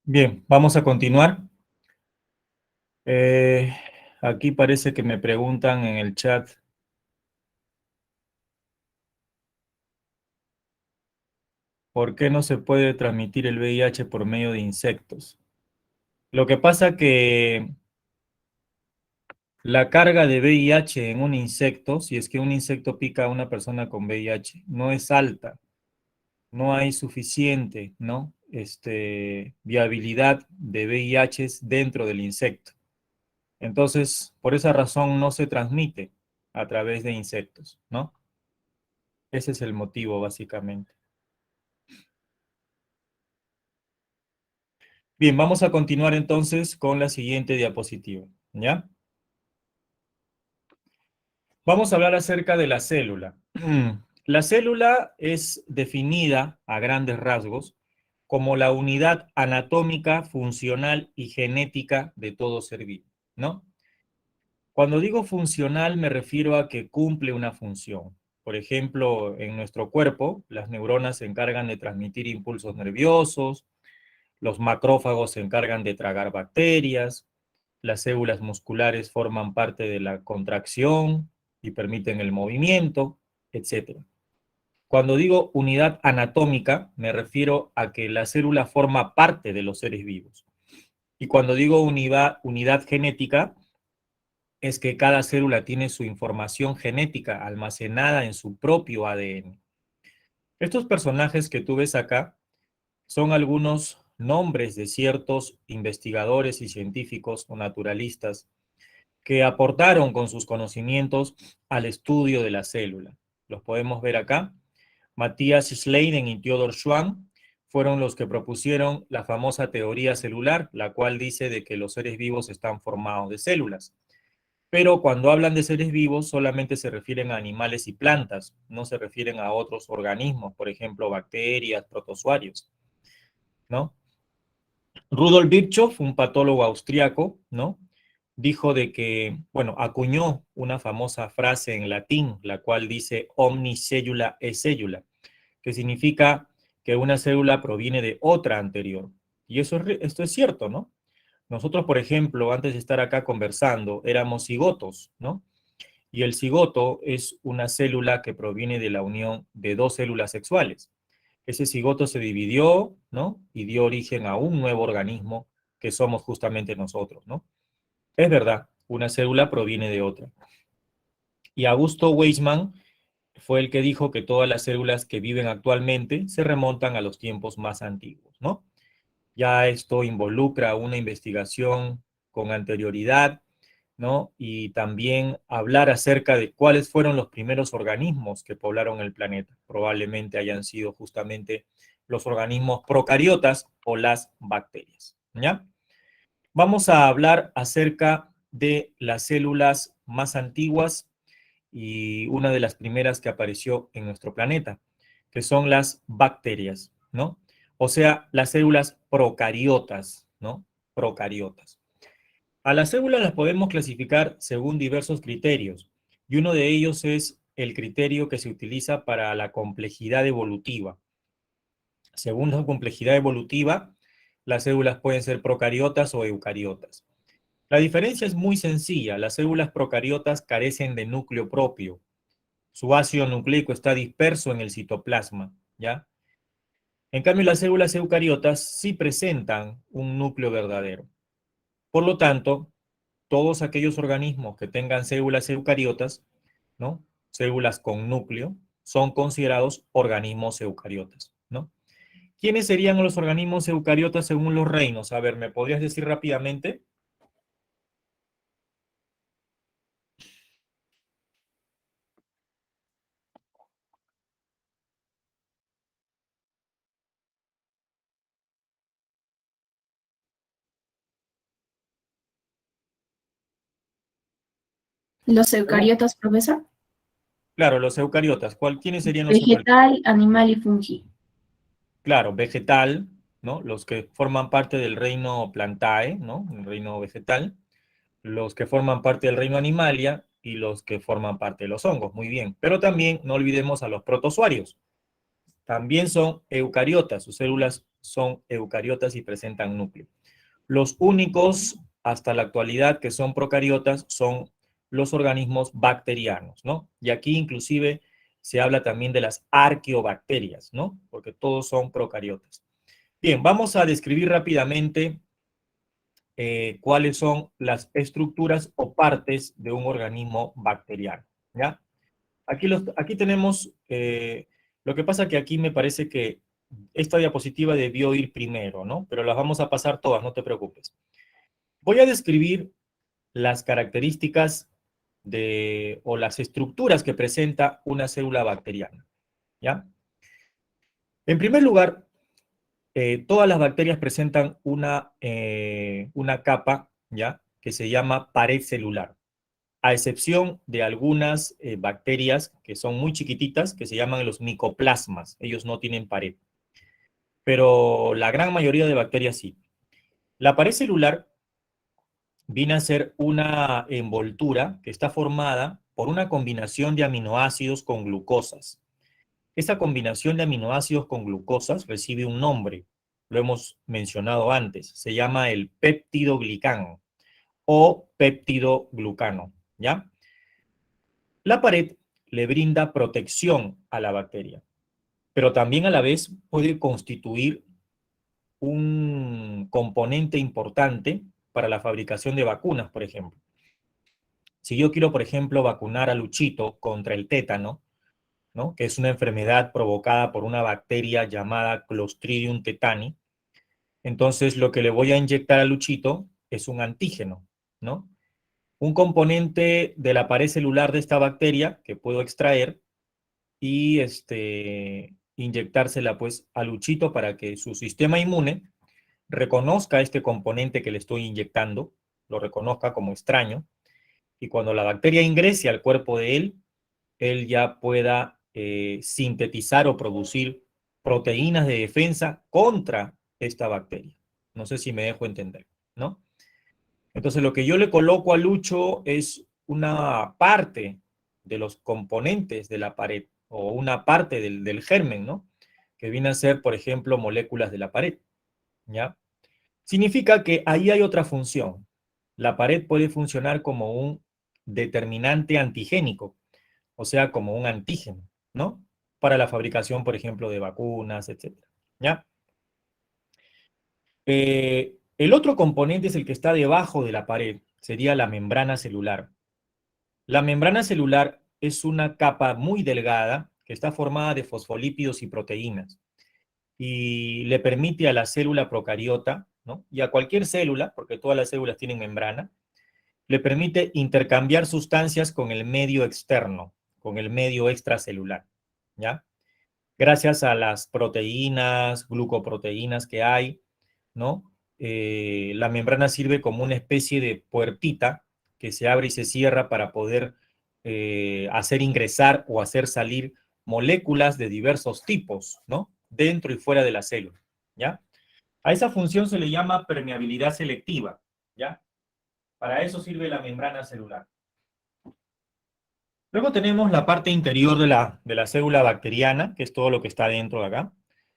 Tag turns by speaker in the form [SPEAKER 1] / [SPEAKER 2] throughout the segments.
[SPEAKER 1] Bien, vamos a continuar. Eh, Aquí parece que me preguntan en el chat. ¿Por qué no se puede transmitir el VIH por medio de insectos? Lo que pasa que la carga de VIH en un insecto, si es que un insecto pica a una persona con VIH, no es alta. No hay suficiente, ¿no? Viabilidad de VIH dentro del insecto. Entonces, por esa razón no se transmite a través de insectos, ¿no? Ese es el motivo, básicamente. Bien, vamos a continuar entonces con la siguiente diapositiva, ¿ya? Vamos a hablar acerca de la célula. La célula es definida a grandes rasgos como la unidad anatómica, funcional y genética de todo ser vivo, ¿no? Cuando digo funcional me refiero a que cumple una función. Por ejemplo, en nuestro cuerpo, las neuronas se encargan de transmitir impulsos nerviosos, los macrófagos se encargan de tragar bacterias, las células musculares forman parte de la contracción y permiten el movimiento, etcétera. Cuando digo unidad anatómica, me refiero a que la célula forma parte de los seres vivos. Y cuando digo unidad genética, es que cada célula tiene su información genética almacenada en su propio ADN. Estos personajes que tú ves acá son algunos nombres de ciertos investigadores y científicos o naturalistas que aportaron con sus conocimientos al estudio de la célula. Los podemos ver acá. Matthias Schleiden y Theodor Schwann fueron los que propusieron la famosa teoría celular, la cual dice de que los seres vivos están formados de células. Pero cuando hablan de seres vivos solamente se refieren a animales y plantas, no se refieren a otros organismos, por ejemplo, bacterias, protozoarios, ¿no? Rudolf Virchow, un patólogo austriaco, ¿no? Dijo de que, bueno, acuñó una famosa frase en latín, la cual dice omni cellula es cellula, que significa que una célula proviene de otra anterior. Y esto es cierto, ¿no? Nosotros, por ejemplo, antes de estar acá conversando, éramos cigotos, ¿no? Y el cigoto es una célula que proviene de la unión de dos células sexuales. Ese cigoto se dividió, ¿no? Y dio origen a un nuevo organismo que somos justamente nosotros, ¿no? Es verdad, una célula proviene de otra. Y Augusto Weismann fue el que dijo que todas las células que viven actualmente se remontan a los tiempos más antiguos, ¿no? Ya esto involucra una investigación con anterioridad, ¿no? Y también hablar acerca de cuáles fueron los primeros organismos que poblaron el planeta. Probablemente hayan sido justamente los organismos procariotas o las bacterias, ¿ya? Vamos a hablar acerca de las células más antiguas y una de las primeras que apareció en nuestro planeta, que son las bacterias, ¿no? O sea, las células procariotas, ¿no? Procariotas. A las células las podemos clasificar según diversos criterios, y uno de ellos es el criterio que se utiliza para la complejidad evolutiva. Según la complejidad evolutiva, las células pueden ser procariotas o eucariotas. La diferencia es muy sencilla. Las células procariotas carecen de núcleo propio. Su ácido nucleico está disperso en el citoplasma, ¿ya? En cambio, las células eucariotas sí presentan un núcleo verdadero. Por lo tanto, todos aquellos organismos que tengan células eucariotas, ¿no? Células con núcleo, son considerados organismos eucariotas, ¿no? ¿Quiénes serían los organismos eucariotas según los reinos? A ver, ¿me podrías decir rápidamente?
[SPEAKER 2] Los
[SPEAKER 1] ¿Cómo?
[SPEAKER 2] eucariotas, profesor.
[SPEAKER 1] Claro, los eucariotas. ¿Quiénes serían los eucariotas?
[SPEAKER 2] Vegetal, animal y fungi.
[SPEAKER 1] Claro, vegetal, ¿no? Los que forman parte del reino Plantae, ¿no? El reino vegetal. Los que forman parte del reino Animalia y los que forman parte de los hongos. Muy bien. Pero también no olvidemos a los protozoarios. También son eucariotas. Sus células son eucariotas y presentan núcleo. Los únicos hasta la actualidad que son procariotas son los organismos bacterianos, ¿no? Y aquí inclusive se habla también de las arqueobacterias, ¿no? Porque todos son procariotas. Bien, vamos a describir rápidamente cuáles son las estructuras o partes de un organismo bacteriano, ¿ya? Aquí tenemos, lo que pasa que aquí me parece que esta diapositiva debió ir primero, ¿no? Pero las vamos a pasar todas, no te preocupes. Voy a describir las características o las estructuras que presenta una célula bacteriana, ¿ya? En primer lugar, todas las bacterias presentan una capa, ¿ya? Que se llama pared celular, a excepción de algunas bacterias que son muy chiquititas, que se llaman los micoplasmas. Ellos no tienen pared, pero la gran mayoría de bacterias sí. La pared celular viene a ser una envoltura que está formada por una combinación de aminoácidos con glucosas. Esta combinación de aminoácidos con glucosas recibe un nombre, lo hemos mencionado antes, se llama el peptidoglicano o peptidoglucano, ¿ya? La pared le brinda protección a la bacteria, pero también a la vez puede constituir un componente importante para la fabricación de vacunas, por ejemplo. Si yo quiero, por ejemplo, vacunar a Luchito contra el tétano, ¿no? Que es una enfermedad provocada por una bacteria llamada Clostridium tetani, entonces lo que le voy a inyectar a Luchito es un antígeno, ¿no? Un componente de la pared celular de esta bacteria que puedo extraer y inyectársela pues a Luchito para que su sistema inmune reconozca este componente que le estoy inyectando, lo reconozca como extraño, y cuando la bacteria ingrese al cuerpo de él ya pueda sintetizar o producir proteínas de defensa contra esta bacteria. No sé si me dejo entender, ¿no? Entonces lo que yo le coloco a Lucho es una parte de los componentes de la pared o una parte del germen, ¿no? Que viene a ser, por ejemplo, moléculas de la pared, ¿ya? Significa que ahí hay otra función. La pared puede funcionar como un determinante antigénico, o sea, como un antígeno, ¿no? Para la fabricación, por ejemplo, de vacunas, etcétera, ¿ya? El otro componente es el que está debajo de la pared, sería la membrana celular. La membrana celular es una capa muy delgada que está formada de fosfolípidos y proteínas y le permite a la célula procariota, ¿no? Y a cualquier célula, porque todas las células tienen membrana, le permite intercambiar sustancias con el medio externo, con el medio extracelular, ¿ya? Gracias a las proteínas, glucoproteínas que hay, ¿no? La membrana sirve como una especie de puertita que se abre y se cierra para poder hacer ingresar o hacer salir moléculas de diversos tipos, ¿no? Dentro y fuera de la célula, ¿ya? A esa función se le llama permeabilidad selectiva, ¿ya? Para eso sirve la membrana celular. Luego tenemos la parte interior de la célula bacteriana, que es todo lo que está dentro de acá.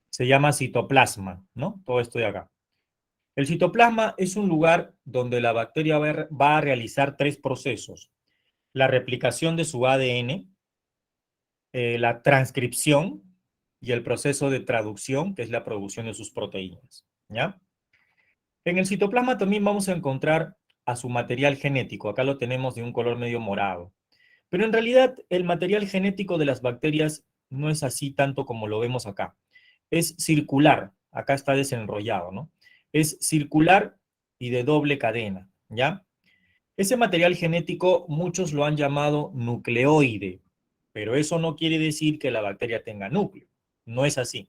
[SPEAKER 1] Se llama citoplasma, ¿no? Todo esto de acá. El citoplasma es un lugar donde la bacteria va a realizar tres procesos. La replicación de su ADN, la transcripción y el proceso de traducción, que es la producción de sus proteínas, ¿ya? En el citoplasma también vamos a encontrar a su material genético. Acá lo tenemos de un color medio morado. Pero en realidad el material genético de las bacterias no es así tanto como lo vemos acá. Es circular, acá está desenrollado, ¿no? Es circular y de doble cadena, ¿ya? Ese material genético muchos lo han llamado nucleoide, pero eso no quiere decir que la bacteria tenga núcleo. No es así.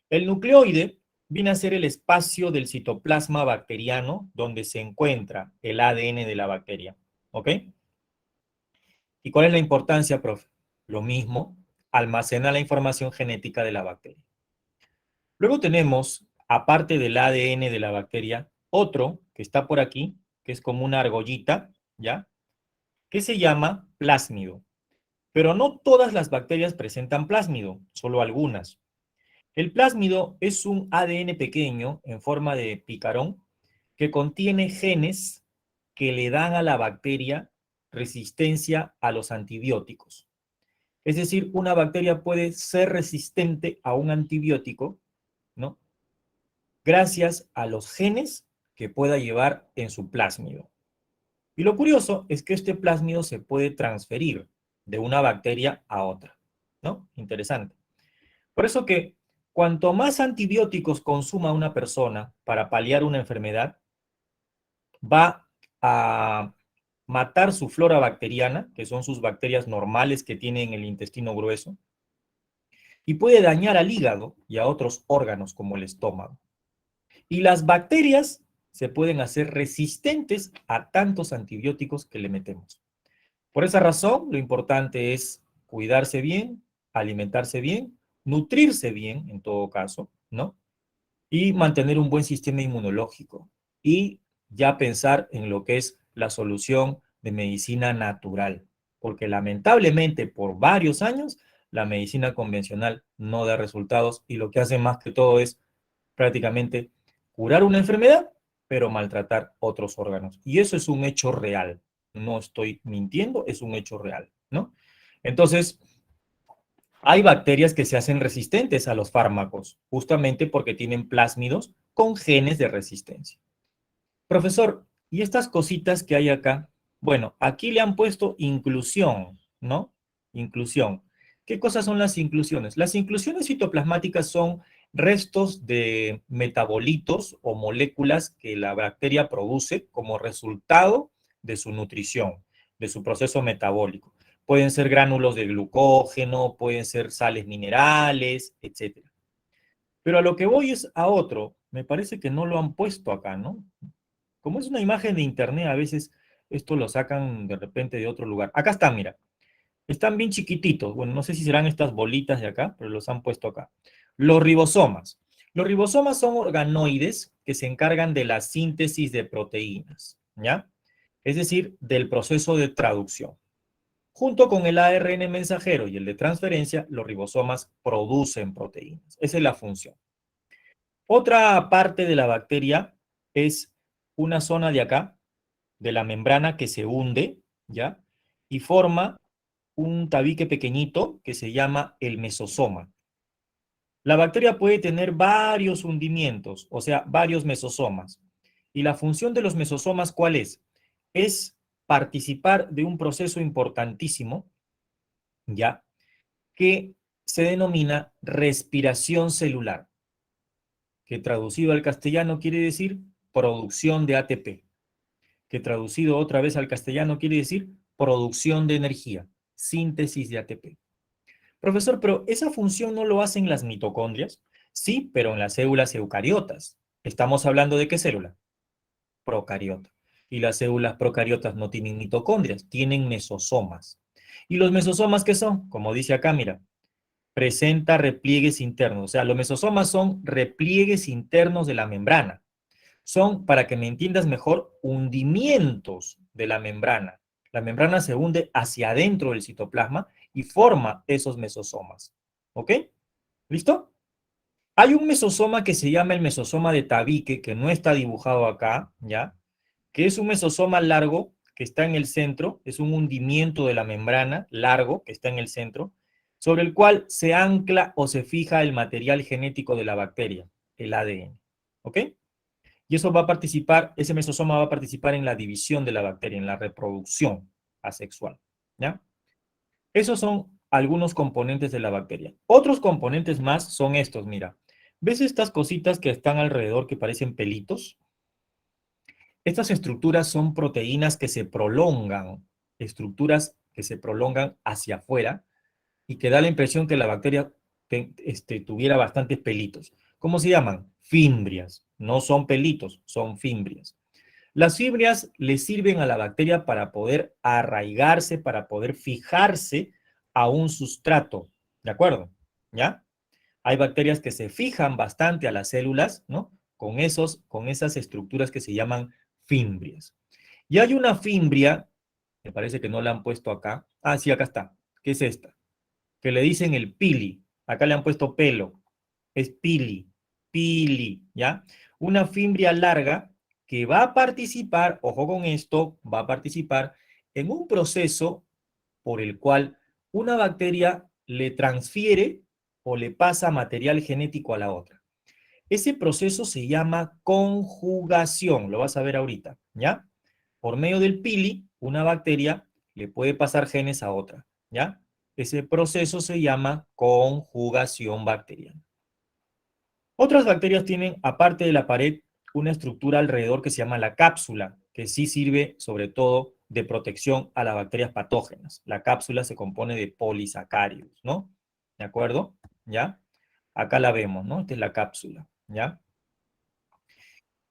[SPEAKER 1] El nucleoide viene a ser el espacio del citoplasma bacteriano donde se encuentra el ADN de la bacteria, ¿ok? ¿Y cuál es la importancia, profe? Lo mismo, almacena la información genética de la bacteria. Luego tenemos, aparte del ADN de la bacteria, otro que está por aquí, que es como una argollita, ¿ya? Que se llama plásmido. Pero no todas las bacterias presentan plásmido, solo algunas. El plásmido es un ADN pequeño en forma de picarón que contiene genes que le dan a la bacteria resistencia a los antibióticos. Es decir, una bacteria puede ser resistente a un antibiótico, ¿no? Gracias a los genes que pueda llevar en su plásmido. Y lo curioso es que este plásmido se puede transferir de una bacteria a otra, ¿no? Interesante. Por eso que cuanto más antibióticos consuma una persona para paliar una enfermedad, va a matar su flora bacteriana, que son sus bacterias normales que tienen el intestino grueso, y puede dañar al hígado y a otros órganos como el estómago. Y las bacterias se pueden hacer resistentes a tantos antibióticos que le metemos. Por esa razón, lo importante es cuidarse bien, alimentarse bien, nutrirse bien, en todo caso, ¿no? Y mantener un buen sistema inmunológico. Y ya pensar en lo que es la solución de medicina natural. Porque lamentablemente por varios años la medicina convencional no da resultados y lo que hace más que todo es prácticamente curar una enfermedad, pero maltratar otros órganos. Y eso es un hecho real. No estoy mintiendo, es un hecho real, ¿no? Entonces, hay bacterias que se hacen resistentes a los fármacos, justamente porque tienen plásmidos con genes de resistencia. Profesor, ¿y estas cositas que hay acá? Bueno, aquí le han puesto inclusión, ¿no? Inclusión. ¿Qué cosas son las inclusiones? Las inclusiones citoplasmáticas son restos de metabolitos o moléculas que la bacteria produce como resultado de su nutrición, de su proceso metabólico. Pueden ser gránulos de glucógeno, pueden ser sales minerales, etcétera. Pero a lo que voy es a otro. Me parece que no lo han puesto acá, ¿no? Como es una imagen de internet, a veces esto lo sacan de repente de otro lugar. Acá están, mira. Están bien chiquititos. Bueno, no sé si serán estas bolitas de acá, pero los han puesto acá. Los ribosomas. Los ribosomas son organoides que se encargan de la síntesis de proteínas, ¿ya? Es decir, del proceso de traducción. Junto con el ARN mensajero y el de transferencia, los ribosomas producen proteínas. Esa es la función. Otra parte de la bacteria es una zona de acá, de la membrana que se hunde, ¿ya? Y forma un tabique pequeñito que se llama el mesosoma. La bacteria puede tener varios hundimientos, o sea, varios mesosomas. Y la función de los mesosomas, ¿cuál es? Es participar de un proceso importantísimo, ¿ya? Que se denomina respiración celular, que traducido al castellano quiere decir producción de ATP, que traducido otra vez al castellano quiere decir producción de energía, síntesis de ATP. Profesor, pero esa función no lo hacen las mitocondrias. Sí, pero en las células eucariotas. ¿Estamos hablando de qué célula? Procariota. Y las células procariotas no tienen mitocondrias, tienen mesosomas. ¿Y los mesosomas qué son? Como dice acá, mira, presenta repliegues internos. O sea, los mesosomas son repliegues internos de la membrana. Son, para que me entiendas mejor, hundimientos de la membrana. La membrana se hunde hacia adentro del citoplasma y forma esos mesosomas. ¿Ok? ¿Listo? Hay un mesosoma que se llama el mesosoma de tabique, que no está dibujado acá, ¿ya? Que es un mesosoma largo que está en el centro, es un hundimiento de la membrana largo que está en el centro, sobre el cual se ancla o se fija el material genético de la bacteria, el ADN. ¿Ok? Y eso va a participar, ese mesosoma va a participar en la división de la bacteria, en la reproducción asexual, ¿ya? Esos son algunos componentes de la bacteria. Otros componentes más son estos, mira. ¿Ves estas cositas que están alrededor que parecen pelitos? Estas estructuras son proteínas que se prolongan, estructuras que se prolongan hacia afuera y que da la impresión que la bacteria tuviera bastantes pelitos. ¿Cómo se llaman? Fimbrias. No son pelitos, son fimbrias. Las fimbrias le sirven a la bacteria para poder arraigarse, para poder fijarse a un sustrato. ¿De acuerdo? ¿Ya? Hay bacterias que se fijan bastante a las células, ¿no? Con esas estructuras que se llaman fimbrias. Y hay una fimbria, me parece que no la han puesto acá. Sí, acá está. ¿Qué es esta? Que le dicen el pili. Acá le han puesto pelo. Es pili, ¿ya? Una fimbria larga que va a participar, ojo con esto, va a participar en un proceso por el cual una bacteria le transfiere o le pasa material genético a la otra. Ese proceso se llama conjugación, lo vas a ver ahorita, ¿ya? Por medio del pili, una bacteria le puede pasar genes a otra, ¿ya? Ese proceso se llama conjugación bacteriana. Otras bacterias tienen, aparte de la pared, una estructura alrededor que se llama la cápsula, que sí sirve sobre todo de protección a las bacterias patógenas. La cápsula se compone de polisacáridos, ¿no? ¿De acuerdo? ¿Ya? Acá la vemos, ¿no? Esta es la cápsula, ¿ya?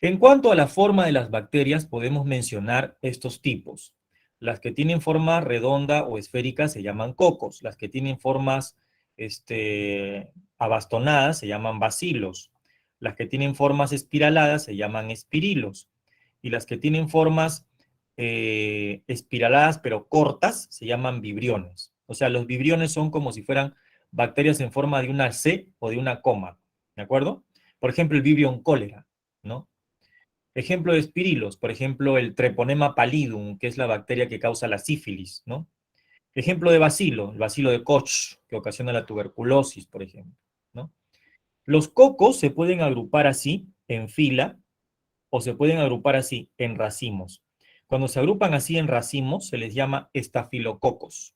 [SPEAKER 1] En cuanto a la forma de las bacterias, podemos mencionar estos tipos. Las que tienen forma redonda o esférica se llaman cocos. Las que tienen formas abastonadas se llaman bacilos. Las que tienen formas espiraladas se llaman espirilos. Y las que tienen formas espiraladas pero cortas se llaman vibriones. O sea, los vibriones son como si fueran bacterias en forma de una C o de una coma. ¿De acuerdo? Por ejemplo, el vibrión cólera, ¿no? Ejemplo de espirilos, por ejemplo, el Treponema pallidum, que es la bacteria que causa la sífilis, ¿no? Ejemplo de bacilo, el bacilo de Koch, que ocasiona la tuberculosis, por ejemplo, ¿no? Los cocos se pueden agrupar así, en fila, o se pueden agrupar así, en racimos. Cuando se agrupan así en racimos, se les llama estafilococos.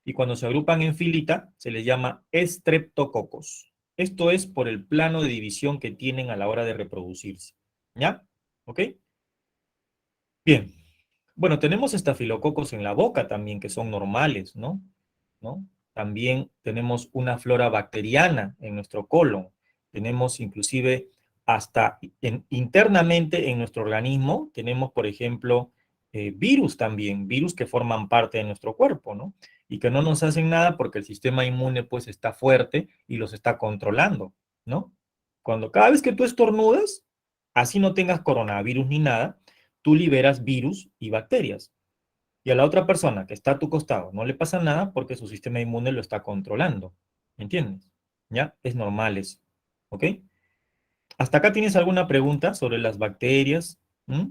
[SPEAKER 1] Y cuando se agrupan en filita, se les llama estreptococos. Esto es por el plano de división que tienen a la hora de reproducirse. ¿Ya? ¿Ok? Bien. Bueno, tenemos estafilococos en la boca también, que son normales, ¿no? ¿No? También tenemos una flora bacteriana en nuestro colon. Tenemos inclusive hasta internamente en nuestro organismo, tenemos, por ejemplo, virus también, virus que forman parte de nuestro cuerpo, ¿no? Y que no nos hacen nada porque el sistema inmune pues está fuerte y los está controlando, ¿no? Cuando cada vez que tú estornudas, así no tengas coronavirus ni nada, tú liberas virus y bacterias. Y a la otra persona que está a tu costado no le pasa nada porque su sistema inmune lo está controlando. ¿Me entiendes? ¿Ya? Es normal eso. ¿Ok? ¿Hasta acá tienes alguna pregunta sobre las bacterias? ¿Mm?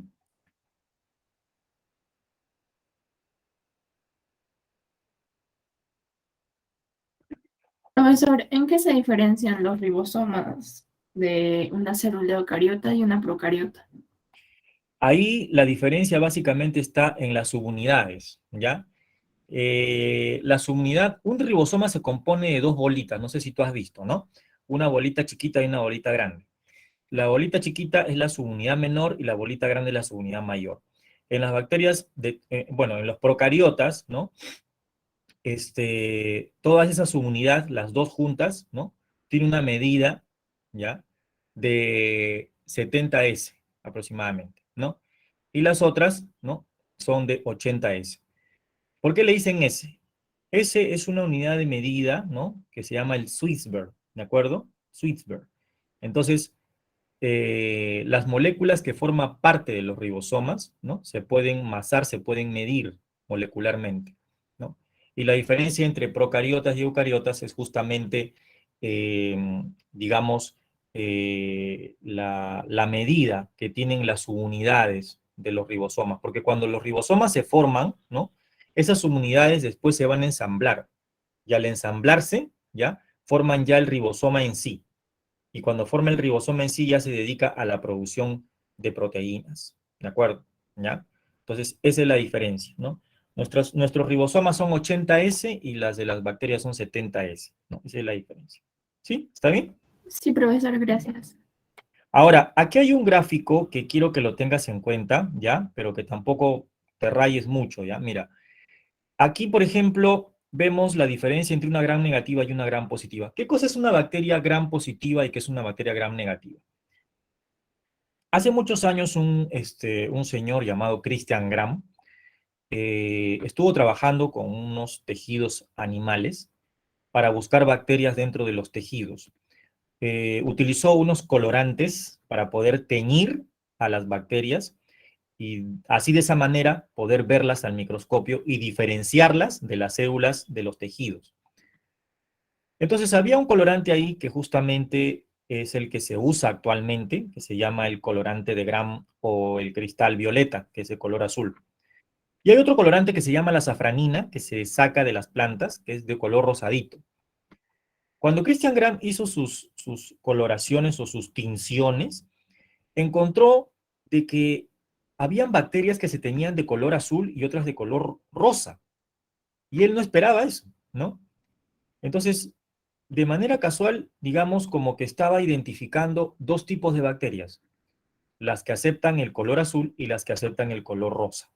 [SPEAKER 2] Profesor, ¿en qué se diferencian los ribosomas de una célula eucariota y una procariota?
[SPEAKER 1] Ahí la diferencia básicamente está en las subunidades, ¿ya? La subunidad, un ribosoma se compone de dos bolitas, no sé si tú has visto, ¿no? Una bolita chiquita y una bolita grande. La bolita chiquita es la subunidad menor y la bolita grande es la subunidad mayor. En las bacterias, bueno, en los procariotas, ¿no? Todas esas subunidades, las dos juntas, ¿no? Tienen una medida, ¿ya? De 70S aproximadamente, ¿no? Y las otras, ¿no? Son de 80S. ¿Por qué le dicen S? S es una unidad de medida, ¿no? Que se llama el Swissberg, ¿de acuerdo? Swissberg. Entonces, las moléculas que forman parte de los ribosomas, ¿no? Se pueden masar, se pueden medir molecularmente, ¿no? Y la diferencia entre procariotas y eucariotas es justamente, digamos, la medida que tienen las subunidades de los ribosomas, porque cuando los ribosomas se forman, ¿no? Esas subunidades después se van a ensamblar, y al ensamblarse, ¿ya? Forman ya el ribosoma en sí, y cuando forma el ribosoma en sí ya se dedica a la producción de proteínas, ¿de acuerdo? ¿Ya? Entonces, esa es la diferencia, ¿no? Nuestros ribosomas son 80S y las de las bacterias son 70S, ¿no? Esa es la diferencia. ¿Sí? ¿Está bien?
[SPEAKER 2] Sí, profesor, gracias.
[SPEAKER 1] Ahora, aquí hay un gráfico que quiero que lo tengas en cuenta, ¿ya? Pero que tampoco te rayes mucho, ¿ya? Mira, aquí, por ejemplo, vemos la diferencia entre una gram negativa y una gram positiva. ¿Qué cosa es una bacteria gram positiva y qué es una bacteria gram negativa? Hace muchos años un señor llamado Christian Gram estuvo trabajando con unos tejidos animales para buscar bacterias dentro de los tejidos. Utilizó unos colorantes para poder teñir a las bacterias y así de esa manera poder verlas al microscopio y diferenciarlas de las células de los tejidos. Entonces había un colorante ahí que justamente es el que se usa actualmente, que se llama el colorante de Gram o el cristal violeta, que es de color azul. Y hay otro colorante que se llama la safranina, que se saca de las plantas, que es de color rosadito. Cuando Christian Gram hizo sus coloraciones o sus tinciones, encontró de que habían bacterias que se teñían de color azul y otras de color rosa. Y él no esperaba eso, ¿no? Entonces, de manera casual, digamos como que estaba identificando dos tipos de bacterias, las que aceptan el color azul y las que aceptan el color rosa.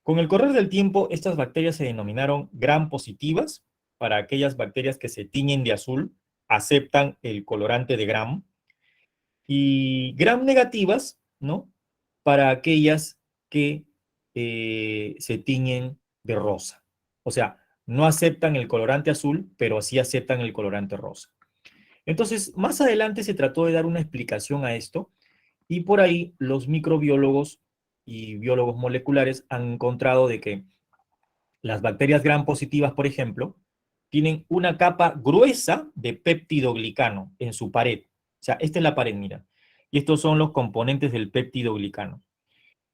[SPEAKER 1] Con el correr del tiempo, estas bacterias se denominaron gram positivas, para aquellas bacterias que se tiñen de azul, aceptan el colorante de gram, y gram negativas, ¿no? Para aquellas que se tiñen de rosa. O sea, no aceptan el colorante azul, pero sí aceptan el colorante rosa. Entonces, más adelante se trató de dar una explicación a esto, y por ahí los microbiólogos y biólogos moleculares han encontrado de que las bacterias gram positivas, por ejemplo, tienen una capa gruesa de péptidoglicano en su pared. O sea, esta es la pared, mira. Y estos son los componentes del péptidoglicano.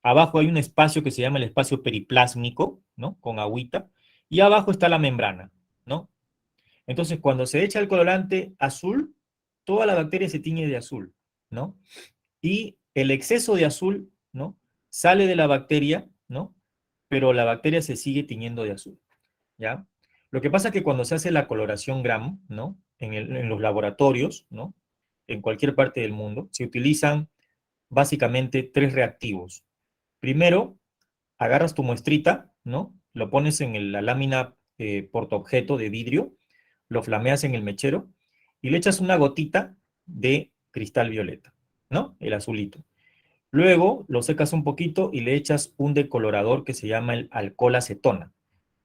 [SPEAKER 1] Abajo hay un espacio que se llama el espacio periplásmico, ¿no? Con agüita. Y abajo está la membrana, ¿no? Entonces, cuando se echa el colorante azul, toda la bacteria se tiñe de azul, ¿no? Y el exceso de azul, ¿no? Sale de la bacteria, ¿no? Pero la bacteria se sigue tiñendo de azul, ¿ya? Lo que pasa es que cuando se hace la coloración Gram, ¿no? En los laboratorios, ¿no? En cualquier parte del mundo, se utilizan básicamente tres reactivos. Primero, agarras tu muestrita, ¿no? Lo pones en la lámina portaobjeto de vidrio, lo flameas en el mechero y le echas una gotita de cristal violeta, ¿no? El azulito. Luego lo secas un poquito y le echas un decolorador que se llama el alcohol acetona.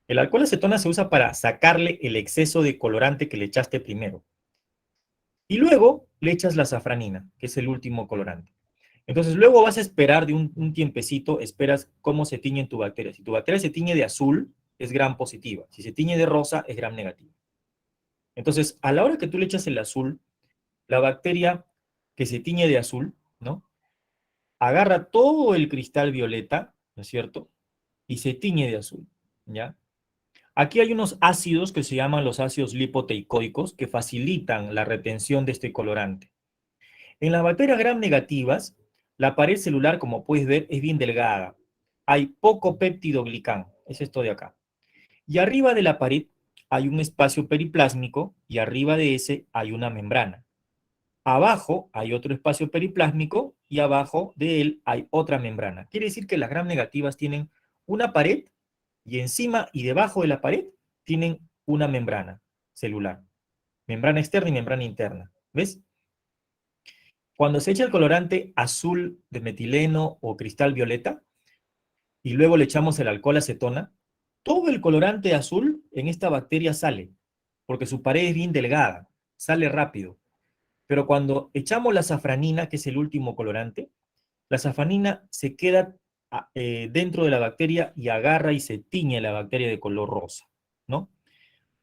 [SPEAKER 1] El alcohol acetona se usa para sacarle el exceso de colorante que le echaste primero. Y luego le echas la safranina, que es el último colorante. Entonces luego vas a esperar de un tiempecito, esperas cómo se tiñe en tu bacteria. Si tu bacteria se tiñe de azul, es gram positiva. Si se tiñe de rosa, es gram negativa. Entonces, a la hora que tú le echas el azul, la bacteria que se tiñe de azul, ¿no? Agarra todo el cristal violeta, ¿no es cierto? Y se tiñe de azul, ¿ya? Aquí hay unos ácidos que se llaman los ácidos lipoteicoicos que facilitan la retención de este colorante. En las bacterias gram negativas, la pared celular, como puedes ver, es bien delgada. Hay poco péptidoglicán, es esto de acá. Y arriba de la pared hay un espacio periplásmico y arriba de ese hay una membrana. Abajo hay otro espacio periplásmico y abajo de él hay otra membrana. Quiere decir que las gram negativas tienen una pared y encima y debajo de la pared tienen una membrana celular. Membrana externa y membrana interna. ¿Ves? Cuando se echa el colorante azul de metileno o cristal violeta y luego le echamos el alcohol acetona, todo el colorante azul en esta bacteria sale, porque su pared es bien delgada, sale rápido. Pero cuando echamos la safranina, que es el último colorante, la safranina se queda dentro de la bacteria y agarra y se tiñe la bacteria de color rosa, ¿no?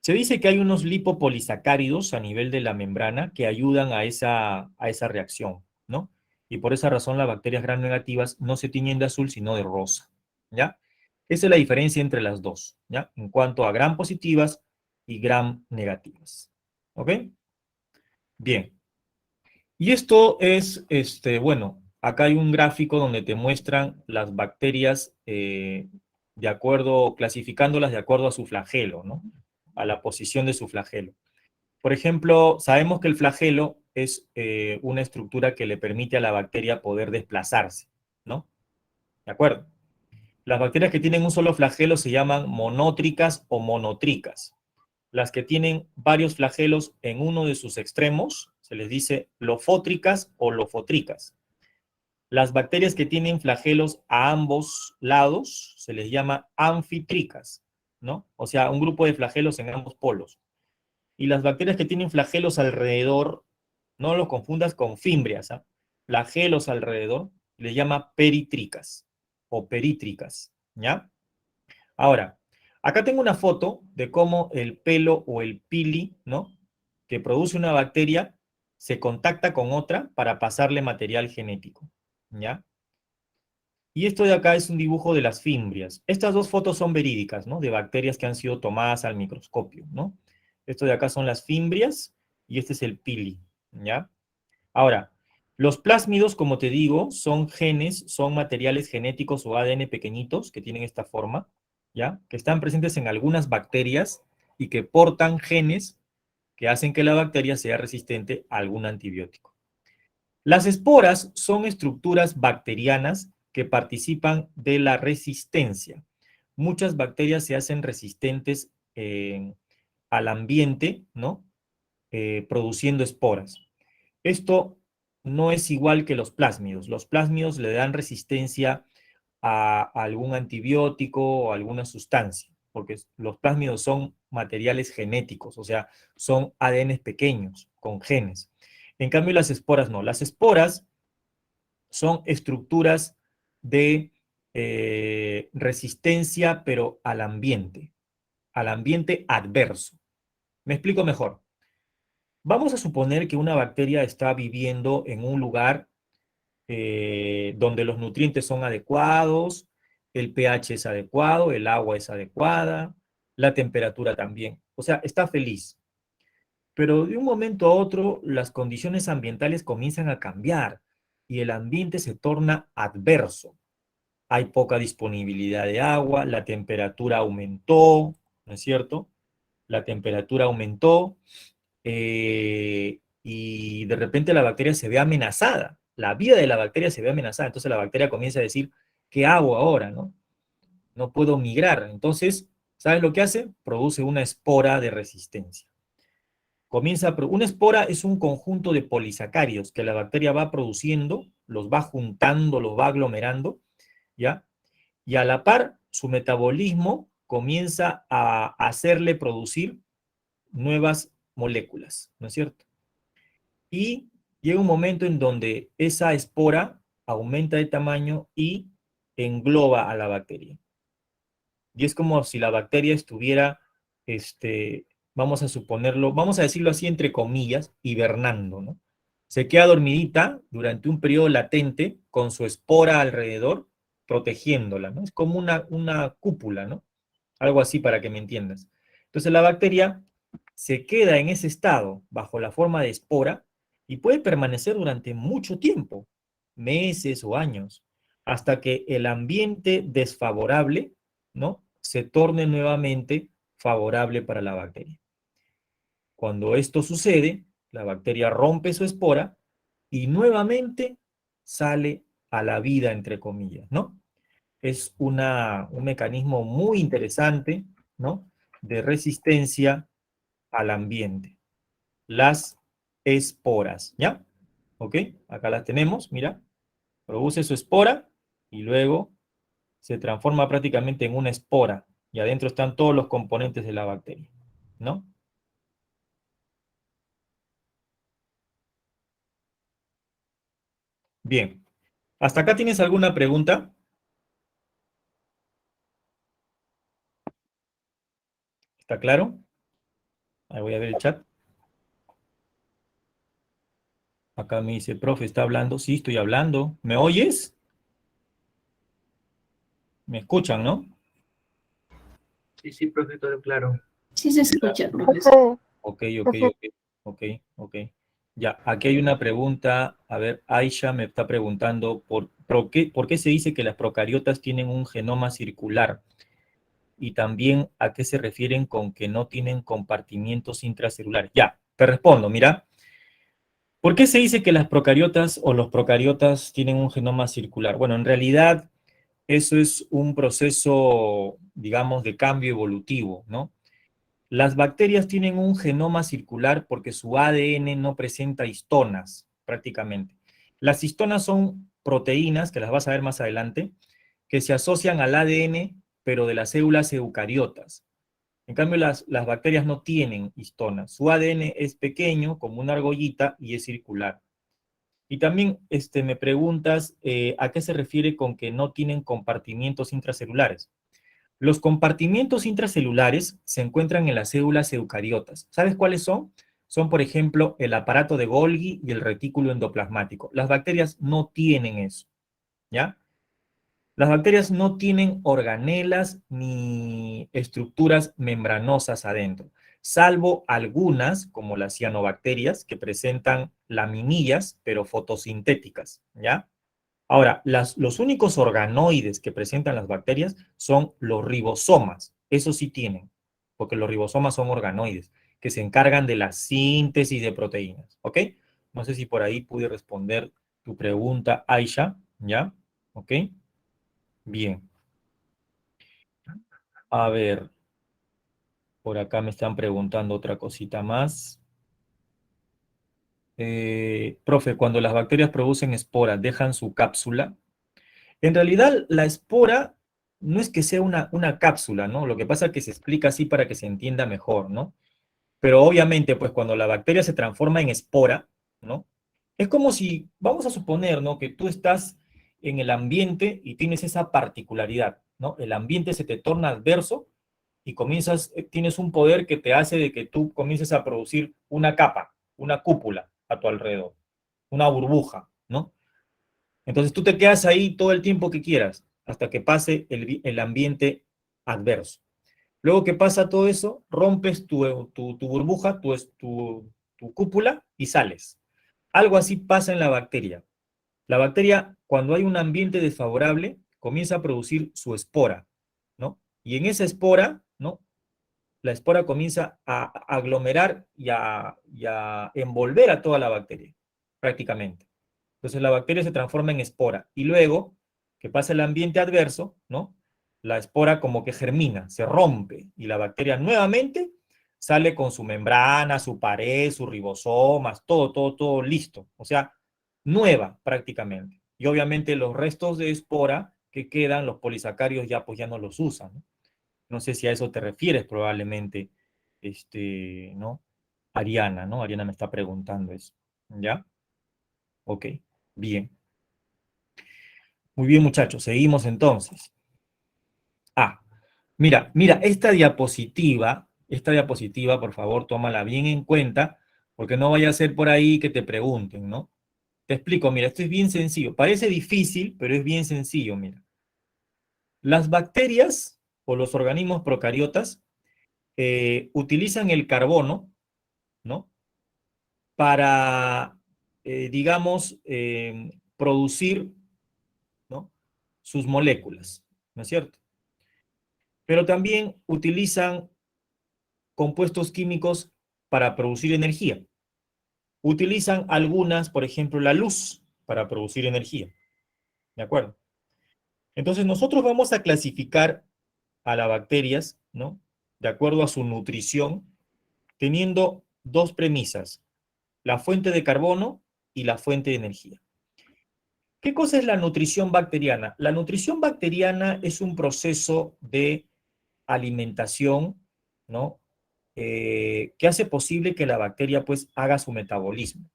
[SPEAKER 1] Se dice que hay unos lipopolisacáridos a nivel de la membrana que ayudan a esa reacción, ¿no? Y por esa razón las bacterias gram negativas no se tiñen de azul, sino de rosa, ¿ya? Esa es la diferencia entre las dos, ¿ya? En cuanto a gram positivas y gram negativas, ¿ok? Bien. Y esto es, bueno, acá hay un gráfico donde te muestran las bacterias de acuerdo, clasificándolas de acuerdo a su flagelo, ¿no? A la posición de su flagelo. Por ejemplo, sabemos que el flagelo es una estructura que le permite a la bacteria poder desplazarse, ¿no? ¿De acuerdo? Las bacterias que tienen un solo flagelo se llaman monótricas o monotricas. Las que tienen varios flagelos en uno de sus extremos se les dice lofótricas o lofotricas. Las bacterias que tienen flagelos a ambos lados se les llama anfitricas, ¿no? O sea, un grupo de flagelos en ambos polos. Y las bacterias que tienen flagelos alrededor, no los confundas con fimbrias, ¿eh? Flagelos alrededor, les llama peritricas o perítricas, ¿ya? Ahora, acá tengo una foto de cómo el pelo o el pili, ¿no? Que produce una bacteria se contacta con otra para pasarle material genético, ¿ya? Y esto de acá es un dibujo de las fimbrias. Estas dos fotos son verídicas, ¿no? De bacterias que han sido tomadas al microscopio, ¿no? Esto de acá son las fimbrias y este es el pili, ¿ya? Ahora, los plásmidos, como te digo, son genes, son materiales genéticos o ADN pequeñitos que tienen esta forma, ¿ya? Que están presentes en algunas bacterias y que portan genes que hacen que la bacteria sea resistente a algún antibiótico. Las esporas son estructuras bacterianas que participan de la resistencia. Muchas bacterias se hacen resistentes al ambiente, ¿no? Produciendo esporas. Esto no es igual que los plásmidos. Los plásmidos le dan resistencia a algún antibiótico o alguna sustancia, porque los plásmidos son materiales genéticos, o sea, son ADN pequeños con genes. En cambio, las esporas no. Las esporas son estructuras de resistencia, pero al ambiente adverso. Me explico mejor. Vamos a suponer que una bacteria está viviendo en un lugar donde los nutrientes son adecuados, el pH es adecuado, el agua es adecuada, la temperatura también. O sea, está feliz. Pero de un momento a otro, las condiciones ambientales comienzan a cambiar y el ambiente se torna adverso. Hay poca disponibilidad de agua, la temperatura aumentó, ¿no es cierto? La temperatura aumentó y de repente la bacteria se ve amenazada. La vida de la bacteria se ve amenazada. Entonces la bacteria comienza a decir, ¿qué hago ahora, no? No puedo migrar. Entonces, ¿sabes lo que hace? Produce una espora de resistencia. Una espora es un conjunto de polisacáridos que la bacteria va produciendo, los va juntando, los va aglomerando, ¿ya? Y a la par, su metabolismo comienza a hacerle producir nuevas moléculas, ¿no es cierto? Y llega un momento en donde esa espora aumenta de tamaño y engloba a la bacteria. Y es como si la bacteria estuviera, vamos a suponerlo, vamos a decirlo así entre comillas, hibernando, ¿no? Se queda dormidita durante un periodo latente con su espora alrededor, protegiéndola, ¿no? Es como una cúpula, ¿no? Algo así para que me entiendas. Entonces la bacteria se queda en ese estado, bajo la forma de espora, y puede permanecer durante mucho tiempo, meses o años, hasta que el ambiente desfavorable, ¿no? Se torne nuevamente favorable para la bacteria. Cuando esto sucede, la bacteria rompe su espora y nuevamente sale a la vida, entre comillas, ¿no? Es un mecanismo muy interesante, ¿no? De resistencia al ambiente. Las esporas, ¿ya? ¿Ok? Acá las tenemos, mira. Produce su espora y luego se transforma prácticamente en una espora y adentro están todos los componentes de la bacteria, ¿no? Bien. ¿Hasta acá tienes alguna pregunta? ¿Está claro? Ahí voy a ver el chat. Acá me dice, profe, ¿está hablando? Sí, estoy hablando. ¿Me oyes? ¿Me escuchan, no?
[SPEAKER 3] Sí, sí, profe, todo claro.
[SPEAKER 2] Sí se escucha, profesor.
[SPEAKER 1] Ok, ok, ok. Ya, aquí hay una pregunta. A ver, Aisha me está preguntando por qué se dice que las procariotas tienen un genoma circular y también a qué se refieren con que no tienen compartimientos intracelulares. Ya, te respondo, mira. ¿Por qué se dice que las procariotas o los procariotas tienen un genoma circular? Bueno, en realidad eso es un proceso, digamos, de cambio evolutivo, ¿no? Las bacterias tienen un genoma circular porque su ADN no presenta histonas, prácticamente. Las histonas son proteínas, que las vas a ver más adelante, que se asocian al ADN, pero de las células eucariotas. En cambio, las bacterias no tienen histonas. Su ADN es pequeño, como una argollita, y es circular. Y también me preguntas a qué se refiere con que no tienen compartimientos intracelulares. Los compartimientos intracelulares se encuentran en las células eucariotas. ¿Sabes cuáles son? son, por ejemplo, el aparato de Golgi y el retículo endoplasmático. Las bacterias no tienen eso, ¿ya? Las bacterias no tienen organelas ni estructuras membranosas adentro, salvo algunas, como las cianobacterias, que presentan laminillas, pero fotosintéticas, ¿ya? Ahora, los únicos organoides que presentan las bacterias son los ribosomas. Eso sí tienen, porque los ribosomas son organoides, que se encargan de la síntesis de proteínas, ¿ok? No sé si por ahí pude responder tu pregunta, Aisha, ¿ya? ¿Ok? Bien. A ver, por acá me están preguntando otra cosita más. Profe, cuando las bacterias producen esporas, ¿dejan su cápsula? En realidad, la espora no es que sea una cápsula, ¿no? Lo que pasa es que se explica así para que se entienda mejor, ¿no? Pero obviamente, pues cuando la bacteria se transforma en espora, ¿no? Es como si, vamos a suponer, ¿no? Que tú estás en el ambiente y tienes esa particularidad, ¿no? El ambiente se te torna adverso y tienes un poder que te hace de que tú comiences a producir una capa, una cúpula a tu alrededor, una burbuja, ¿no? Entonces tú te quedas ahí todo el tiempo que quieras, hasta que pase el ambiente adverso. Luego que pasa todo eso, rompes tu burbuja, tu cúpula y sales. Algo así pasa en la bacteria. La bacteria, cuando hay un ambiente desfavorable, comienza a producir su espora, ¿no? Y en esa espora, ¿no? La espora comienza a aglomerar y a envolver a toda la bacteria, prácticamente. Entonces la bacteria se transforma en espora y luego que pasa el ambiente adverso, ¿no? La espora como que germina, se rompe y la bacteria nuevamente sale con su membrana, su pared, sus ribosomas, todo listo. O sea, nueva prácticamente. Y obviamente los restos de espora que quedan, los polisacarios ya pues ya no los usan, ¿no? No sé si a eso te refieres probablemente, ¿no? Ariana, ¿no? Ariana me está preguntando eso. ¿Ya? Ok, bien. Muy bien, muchachos, seguimos entonces. Ah, mira, esta diapositiva, por favor, tómala bien en cuenta, porque no vaya a ser por ahí que te pregunten, ¿no? Te explico, mira, esto es bien sencillo. Parece difícil, pero es bien sencillo, mira. Las bacterias o los organismos procariotas utilizan el carbono, ¿no? Para, digamos, producir, ¿no? Sus moléculas, ¿no es cierto? Pero también utilizan compuestos químicos para producir energía. Utilizan algunas, por ejemplo, la luz para producir energía. ¿De acuerdo? Entonces nosotros vamos a clasificar a las bacterias, ¿no? De acuerdo a su nutrición, teniendo dos premisas, la fuente de carbono y la fuente de energía. ¿Qué cosa es la nutrición bacteriana? La nutrición bacteriana es un proceso de alimentación, ¿no? Que hace posible que la bacteria pues haga su metabolismo.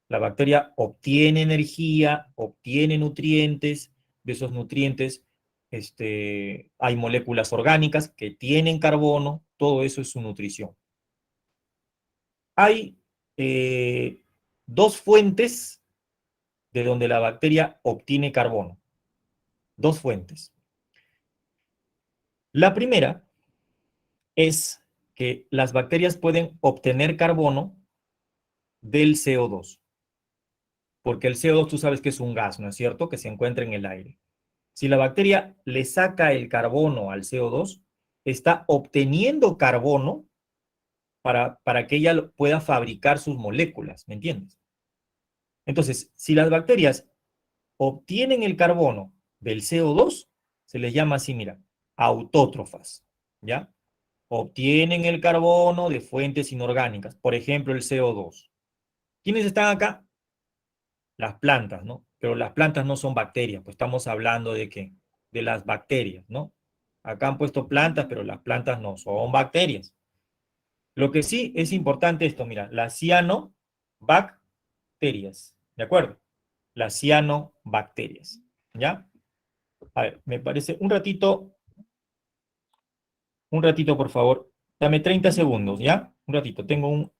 [SPEAKER 1] La bacteria obtiene energía, obtiene nutrientes, de esos nutrientes hay moléculas orgánicas que tienen carbono, todo eso es su nutrición. Hay dos fuentes de donde la bacteria obtiene carbono. Dos fuentes. La primera es que las bacterias pueden obtener carbono del CO2, porque el CO2 tú sabes que es un gas, ¿no es cierto?, que se encuentra en el aire. Si la bacteria le saca el carbono al CO2, está obteniendo carbono para que ella pueda fabricar sus moléculas, ¿me entiendes? Entonces, si las bacterias obtienen el carbono del CO2, se les llama así, mira, autótrofas, ¿ya? Obtienen el carbono de fuentes inorgánicas, por ejemplo, el CO2. ¿Quiénes están acá? Las plantas, ¿no? Pero las plantas no son bacterias, pues estamos hablando de qué? De las bacterias, ¿no? Acá han puesto plantas, pero las plantas no son bacterias. Lo que sí es importante esto, mira, las cianobacterias, ¿de acuerdo? Las cianobacterias, ¿ya? A ver, me parece, un ratito, por favor. Dame 30 segundos, ¿ya? Un ratito, tengo un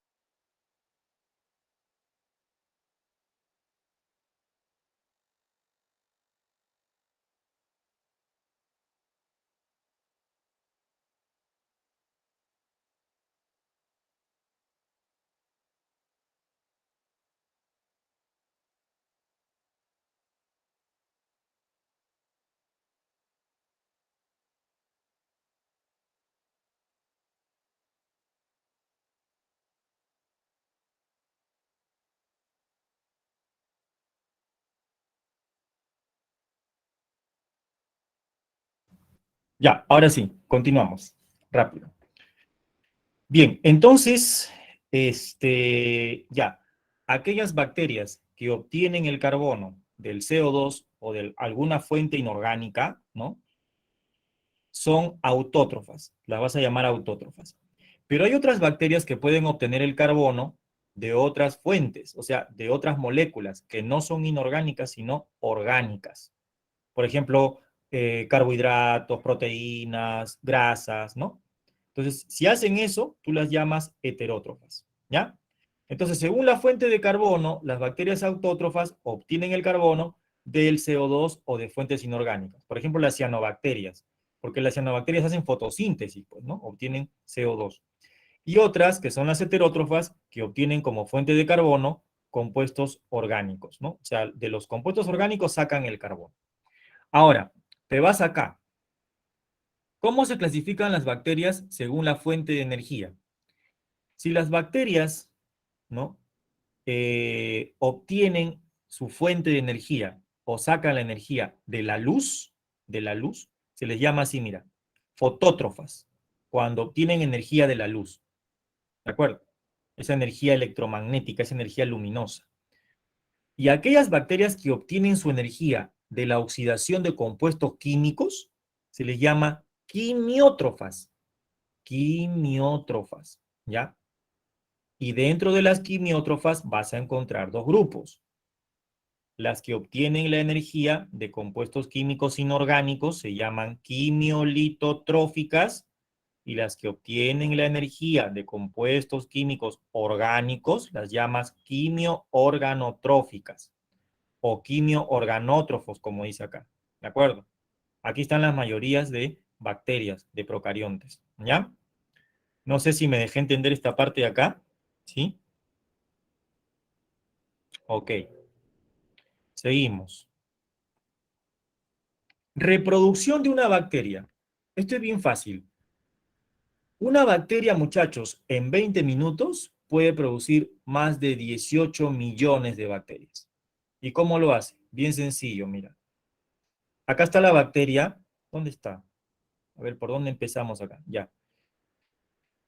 [SPEAKER 1] Ya, ahora sí, continuamos. Rápido. Bien, entonces, ya, aquellas bacterias que obtienen el carbono del CO2 o de alguna fuente inorgánica, ¿no? Son autótrofas, las vas a llamar autótrofas. Pero hay otras bacterias que pueden obtener el carbono de otras fuentes, o sea, de otras moléculas que no son inorgánicas, sino orgánicas. Por ejemplo, carbohidratos, proteínas, grasas, ¿no? Entonces, si hacen eso, tú las llamas heterótrofas, ¿ya? Entonces, según la fuente de carbono, las bacterias autótrofas obtienen el carbono del CO2 o de fuentes inorgánicas. Por ejemplo, las cianobacterias, porque las cianobacterias hacen fotosíntesis, pues, ¿no? Obtienen CO2. Y otras, que son las heterótrofas, que obtienen como fuente de carbono compuestos orgánicos, ¿no? O sea, de los compuestos orgánicos sacan el carbono. Ahora, te vas acá. ¿Cómo se clasifican las bacterias según la fuente de energía? Si las bacterias, ¿no? Obtienen su fuente de energía o sacan la energía de la luz, se les llama así, mira, fotótrofas, cuando obtienen energía de la luz, ¿de acuerdo? Esa energía electromagnética, esa energía luminosa. Y aquellas bacterias que obtienen su energía de la oxidación de compuestos químicos, se les llama quimiótrofas, quimiótrofas, ¿ya? Y dentro de las quimiótrofas vas a encontrar dos grupos. Las que obtienen la energía de compuestos químicos inorgánicos se llaman quimiolitotróficas y las que obtienen la energía de compuestos químicos orgánicos las llamas quimioorganotróficas o quimioorganótrofos, como dice acá. ¿De acuerdo? Aquí están las mayorías de bacterias, de procariontes. ¿Ya? No sé si me dejé entender esta parte de acá. ¿Sí? Ok. Seguimos. Reproducción de una bacteria. Esto es bien fácil. Una bacteria, muchachos, en 20 minutos puede producir más de 18 millones de bacterias. ¿Y cómo lo hace? Bien sencillo, mira. Acá está la bacteria. ¿Dónde está? A ver, ¿por dónde empezamos acá? Ya.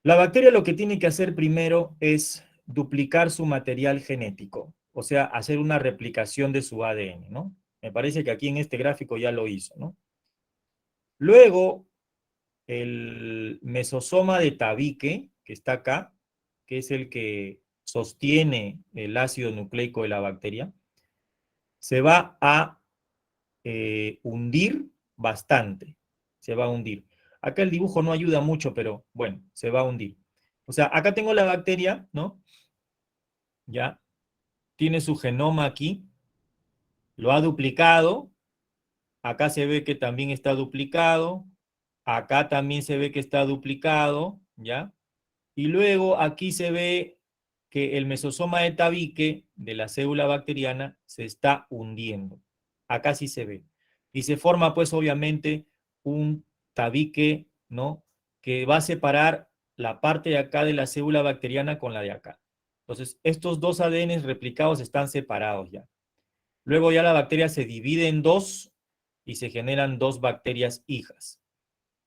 [SPEAKER 1] La bacteria lo que tiene que hacer primero es duplicar su material genético, o sea, hacer una replicación de su ADN, ¿no? Me parece que aquí en este gráfico ya lo hizo, ¿no? Luego, el mesosoma de tabique, que está acá, que es el que sostiene el ácido nucleico de la bacteria, se va a hundir bastante, se va a hundir. Acá el dibujo no ayuda mucho, pero bueno, se va a hundir. O sea, acá tengo la bacteria, ¿no? Ya, tiene su genoma aquí, lo ha duplicado, acá se ve que también está duplicado, acá también se ve que está duplicado, ¿ya? Y luego aquí se ve que el mesosoma de tabique de la célula bacteriana se está hundiendo. Acá sí se ve. Y se forma pues obviamente un tabique, ¿no? Que va a separar la parte de acá de la célula bacteriana con la de acá. Entonces, estos dos ADN replicados están separados ya. Luego ya la bacteria se divide en dos y se generan dos bacterias hijas.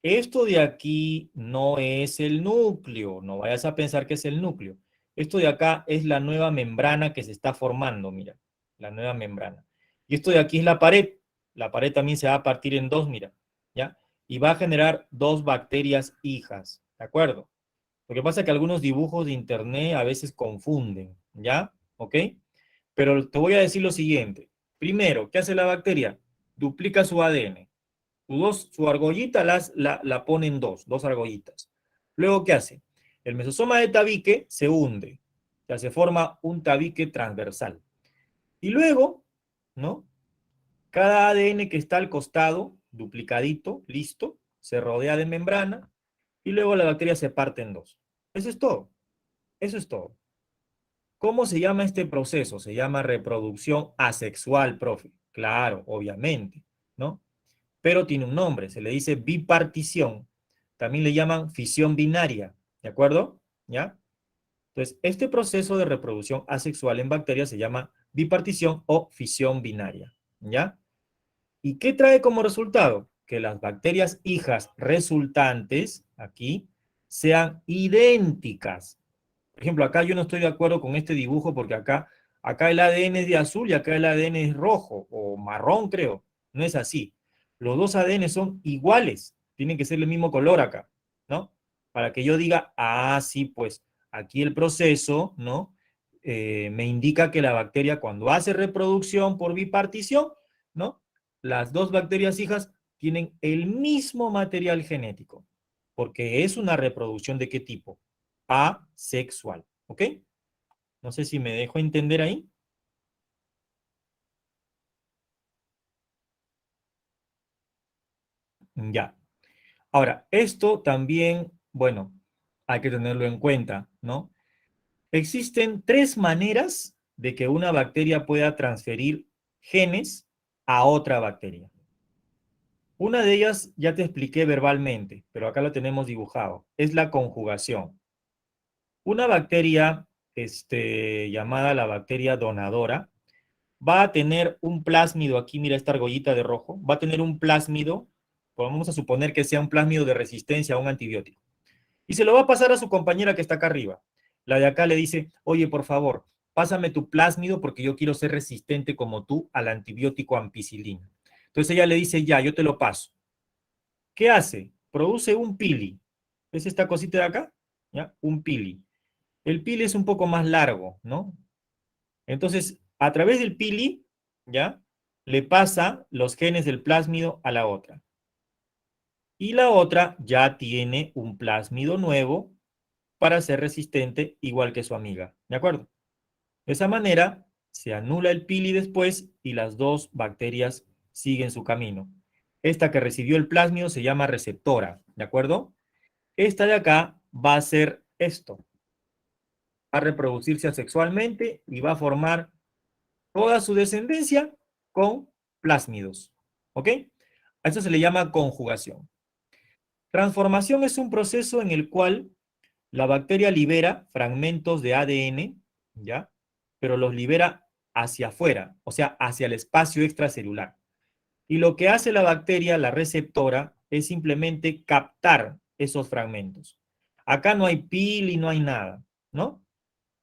[SPEAKER 1] Esto de aquí no es el núcleo, no vayas a pensar que es el núcleo. Esto de acá es la nueva membrana que se está formando, mira, la nueva membrana. Y esto de aquí es la pared también se va a partir en dos, mira, ¿ya? Y va a generar dos bacterias hijas, ¿de acuerdo? Lo que pasa es que algunos dibujos de internet a veces confunden, ¿ya? ¿Ok? Pero te voy a decir lo siguiente. Primero, ¿qué hace la bacteria? Duplica su ADN. Su argollita la pone en dos argollitas. Luego, ¿qué hace? El mesosoma de tabique se hunde. O sea, se forma un tabique transversal. Y luego, ¿no? Cada ADN que está al costado, duplicadito, listo, se rodea de membrana y luego la bacteria se parte en dos. Eso es todo. Eso es todo. ¿Cómo se llama este proceso? Se llama reproducción asexual, profe. Claro, obviamente, ¿no? Pero tiene un nombre, se le dice bipartición. También le llaman fisión binaria, ¿de acuerdo? ¿Ya? Entonces, este proceso de reproducción asexual en bacterias se llama bipartición o fisión binaria, ¿ya? ¿Y qué trae como resultado? que las bacterias hijas resultantes, aquí, sean idénticas. Por ejemplo, acá yo no estoy de acuerdo con este dibujo porque acá el ADN es de azul y acá el ADN es rojo o marrón, creo. No es así. Los dos ADN son iguales. Tienen que ser el mismo color acá, ¿no? Para que yo diga, ah, sí, pues aquí el proceso, ¿no? Me indica que la bacteria cuando hace reproducción por bipartición, ¿no? Las dos bacterias hijas tienen el mismo material genético, porque es una reproducción ¿de qué tipo? Asexual, ¿ok? No sé si me dejo entender ahí. Ya. Ahora, esto también, bueno, hay que tenerlo en cuenta, ¿no? Existen tres maneras de que una bacteria pueda transferir genes a otra bacteria. Una de ellas ya te expliqué verbalmente, pero acá lo tenemos dibujado. Es la conjugación. Una bacteria, llamada la bacteria donadora, va a tener un plásmido, aquí mira esta argollita de rojo, va a tener un plásmido, vamos a suponer que sea un plásmido de resistencia a un antibiótico, y se lo va a pasar a su compañera que está acá arriba. La de acá le dice, oye, por favor, pásame tu plásmido porque yo quiero ser resistente como tú al antibiótico ampicilina. Entonces ella le dice, ya, yo te lo paso. ¿Qué hace? Produce un pili. ¿Ves esta cosita de acá? ¿Ya? Un pili. El pili es un poco más largo, ¿no? Entonces, a través del pili, ¿ya? Le pasa los genes del plásmido a la otra. Y la otra ya tiene un plásmido nuevo para ser resistente igual que su amiga, ¿de acuerdo? De esa manera, se anula el pili después y las dos bacterias siguen su camino. Esta que recibió el plásmido se llama receptora, ¿de acuerdo? Esta de acá va a hacer esto. Va a reproducirse asexualmente y va a formar toda su descendencia con plásmidos. ¿Ok? A esto se le llama conjugación. Transformación es un proceso en el cual la bacteria libera fragmentos de ADN, ¿ya? Pero los libera hacia afuera, o sea, hacia el espacio extracelular. Y lo que hace la bacteria, la receptora, es simplemente captar esos fragmentos. Acá no hay pili, no hay nada, ¿no?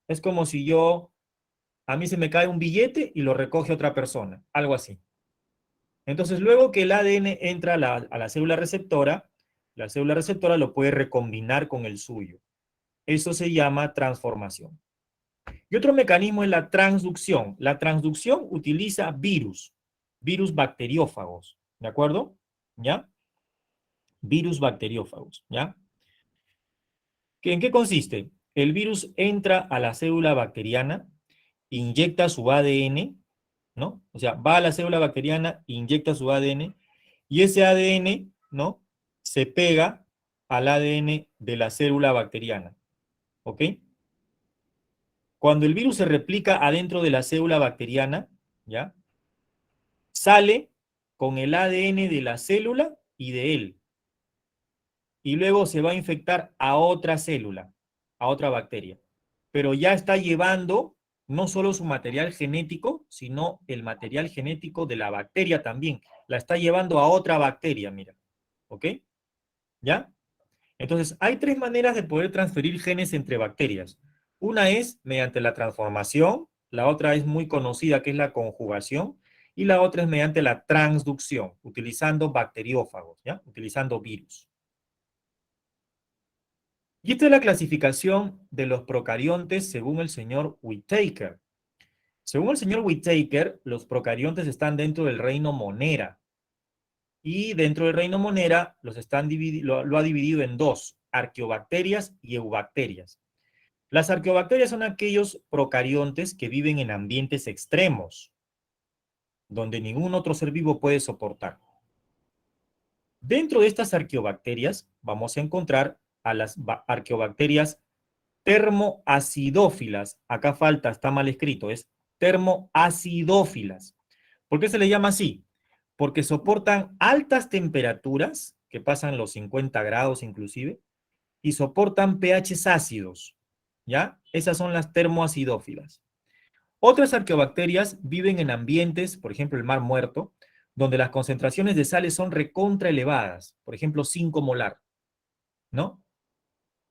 [SPEAKER 1] Es como si a mí se me cae un billete y lo recoge otra persona, algo así. Entonces, luego que el ADN entra a la célula receptora lo puede recombinar con el suyo. Eso se llama transformación. Y otro mecanismo es la transducción. La transducción utiliza virus bacteriófagos, ¿de acuerdo? ¿Ya? Virus bacteriófagos, ¿ya? ¿En qué consiste? El virus entra a la célula bacteriana, inyecta su ADN, ¿no? O sea, va a la célula bacteriana, inyecta su ADN, y ese ADN, ¿no? Se pega al ADN de la célula bacteriana, ¿ok? Cuando el virus se replica adentro de la célula bacteriana, ¿ya? Sale con el ADN de la célula y de él. Y luego se va a infectar a otra célula, a otra bacteria. Pero ya está llevando no solo su material genético, sino el material genético de la bacteria también. La está llevando a otra bacteria, mira. ¿Ok? ¿Ya? Entonces, hay tres maneras de poder transferir genes entre bacterias. Una es mediante la transformación, la otra es muy conocida que es la conjugación, y la otra es mediante la transducción, utilizando bacteriófagos, ¿ya? Utilizando virus. Y esta es la clasificación de los procariontes según el señor Whittaker. Según el señor Whittaker, los procariontes están dentro del reino Monera. Y dentro del reino Monera lo ha dividido en dos, arqueobacterias y eubacterias. Las arqueobacterias son aquellos procariontes que viven en ambientes extremos, donde ningún otro ser vivo puede soportar. Dentro de estas arqueobacterias vamos a encontrar a las arqueobacterias termoacidófilas. Acá falta, está mal escrito, es termoacidófilas. ¿Por qué se le llama así? Porque soportan altas temperaturas, que pasan los 50 grados inclusive, y soportan pHs ácidos, ¿ya? Esas son las termoacidófilas. Otras arqueobacterias viven en ambientes, por ejemplo el mar muerto, donde las concentraciones de sales son recontra elevadas, por ejemplo 5 molar, ¿no?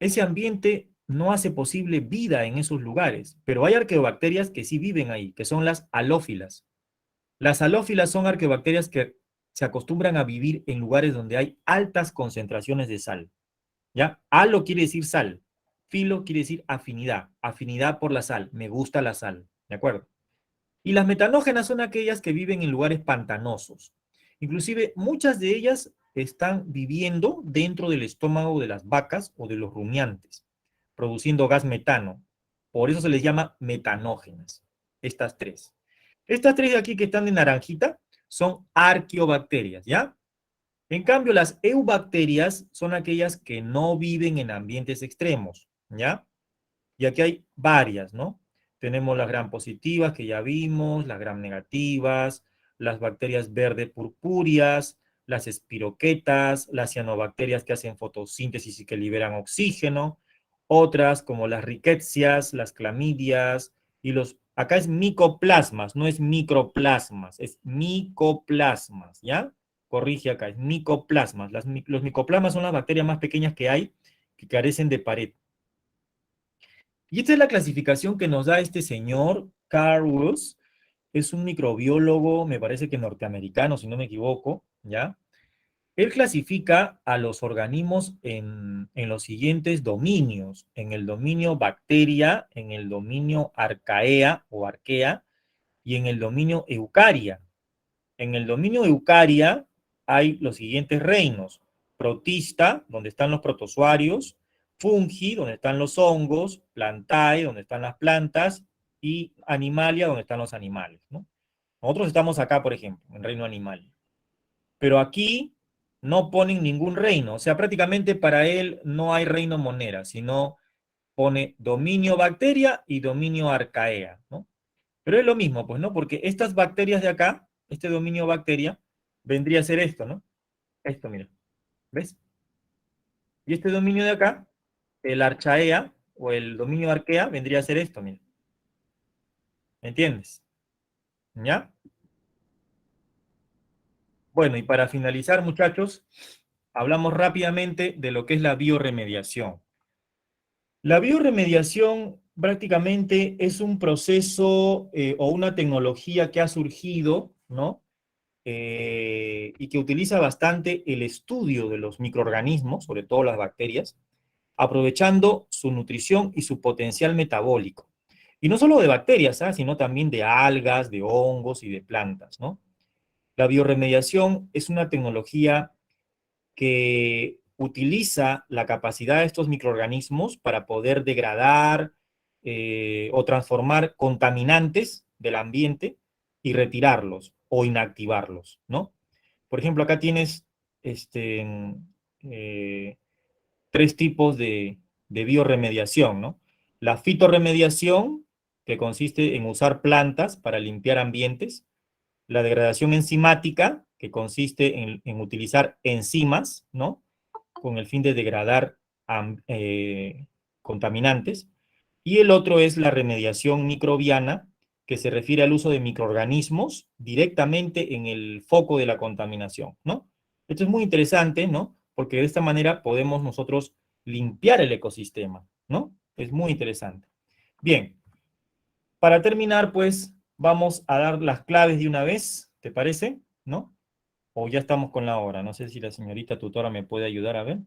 [SPEAKER 1] Ese ambiente no hace posible vida en esos lugares, pero hay arqueobacterias que sí viven ahí, que son las halófilas. Las halófilas son arqueobacterias que se acostumbran a vivir en lugares donde hay altas concentraciones de sal, ¿ya? Halo quiere decir sal, filo quiere decir afinidad, afinidad por la sal, me gusta la sal, ¿de acuerdo? Y las metanógenas son aquellas que viven en lugares pantanosos. Inclusive muchas de ellas están viviendo dentro del estómago de las vacas o de los rumiantes, produciendo gas metano. Por eso se les llama metanógenas, estas tres. Estas tres de aquí que están de naranjita son arqueobacterias, ¿ya? En cambio, las eubacterias son aquellas que no viven en ambientes extremos, ¿ya? Y aquí hay varias, ¿no? Tenemos las gram positivas que ya vimos, las gram negativas, las bacterias verde purpúreas, las espiroquetas, las cianobacterias que hacen fotosíntesis y que liberan oxígeno, otras como las rickettsias, las clamidias y los, acá es micoplasmas, no es microplasmas, es micoplasmas, ¿ya? Corrige acá, es micoplasmas. Los micoplasmas son las bacterias más pequeñas que hay que carecen de pared. Y esta es la clasificación que nos da este señor, Carl Woese. Es un microbiólogo, me parece que norteamericano, si no me equivoco, ¿ya? Él clasifica a los organismos en los siguientes dominios: en el dominio bacteria, en el dominio arcaea o arquea y en el dominio eucaria. En el dominio eucaria hay los siguientes reinos: protista, donde están los protozoarios; fungi, donde están los hongos; plantae, donde están las plantas; y animalia, donde están los animales, ¿no? Nosotros estamos acá, por ejemplo, en reino animal. Pero aquí no ponen ningún reino, o sea, prácticamente para él no hay reino monera, sino pone dominio bacteria y dominio arcaea, ¿no? Pero es lo mismo, pues, ¿no? Porque estas bacterias de acá, este dominio bacteria, vendría a ser esto, ¿no? Esto, mira, ¿ves? Y este dominio de acá, el archaea o el dominio arquea, vendría a ser esto, mira. ¿Me entiendes? ¿Ya? Bueno, y para finalizar, muchachos, hablamos rápidamente de lo que es la bioremediación. La bioremediación prácticamente es un proceso o una tecnología que ha surgido, ¿no? Y que utiliza bastante el estudio de los microorganismos, sobre todo las bacterias, aprovechando su nutrición y su potencial metabólico. Y no solo de bacterias, ¿ah?, sino también de algas, de hongos y de plantas, ¿no? La bioremediación es una tecnología que utiliza la capacidad de estos microorganismos para poder degradar o transformar contaminantes del ambiente y retirarlos o inactivarlos, ¿no? Por ejemplo, acá tienes eh, tres tipos de bioremediación, ¿no? La fitorremediación, que consiste en usar plantas para limpiar ambientes; la degradación enzimática, que consiste en utilizar enzimas, ¿no?, con el fin de degradar contaminantes; y el otro es la remediación microbiana, que se refiere al uso de microorganismos directamente en el foco de la contaminación, ¿no? Esto es muy interesante, ¿no? Porque de esta manera podemos nosotros limpiar el ecosistema, ¿no? Es muy interesante. Bien, para terminar, pues, vamos a dar las claves de una vez, ¿te parece? ¿No? O ya estamos con la hora. No sé si la señorita tutora me puede ayudar a ver.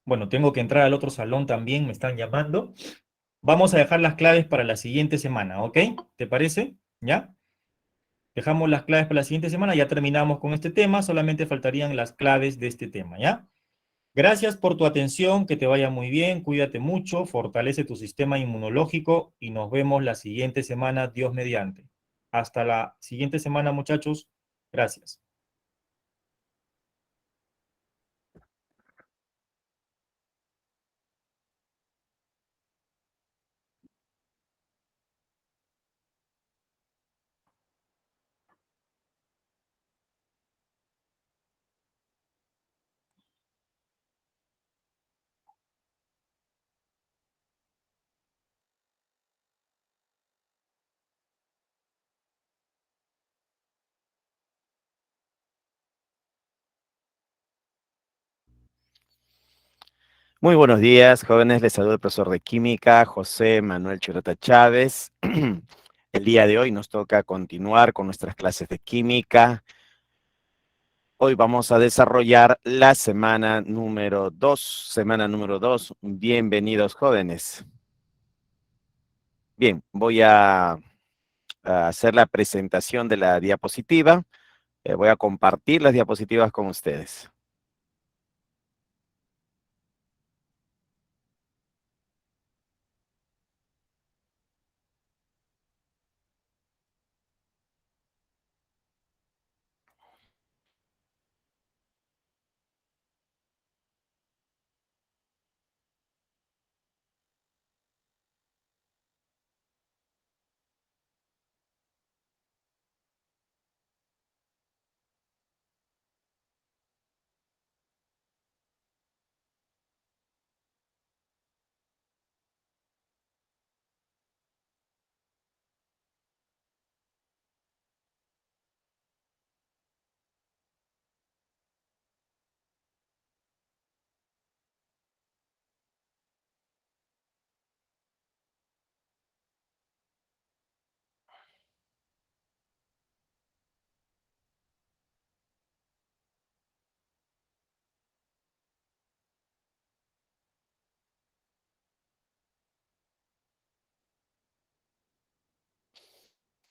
[SPEAKER 1] Bueno, tengo que entrar al otro salón también, me están llamando. Vamos a dejar las claves para la siguiente semana, ¿ok? ¿Te parece? ¿Ya? Dejamos las claves para la siguiente semana, ya terminamos con este tema, solamente faltarían las claves de este tema, ¿ya? Gracias por tu atención, que te vaya muy bien, cuídate mucho, fortalece tu sistema inmunológico y nos vemos la siguiente semana, Dios mediante. Hasta la siguiente semana, muchachos. Gracias.
[SPEAKER 4] Muy buenos días, jóvenes. Les saluda el profesor de Química, José Manuel Chirota Chávez. El día de hoy nos toca continuar con nuestras clases de Química. Hoy vamos a desarrollar la semana número 2. Semana número 2. Bienvenidos, jóvenes. Bien, voy a hacer la presentación de la diapositiva. Voy a compartir las diapositivas con ustedes.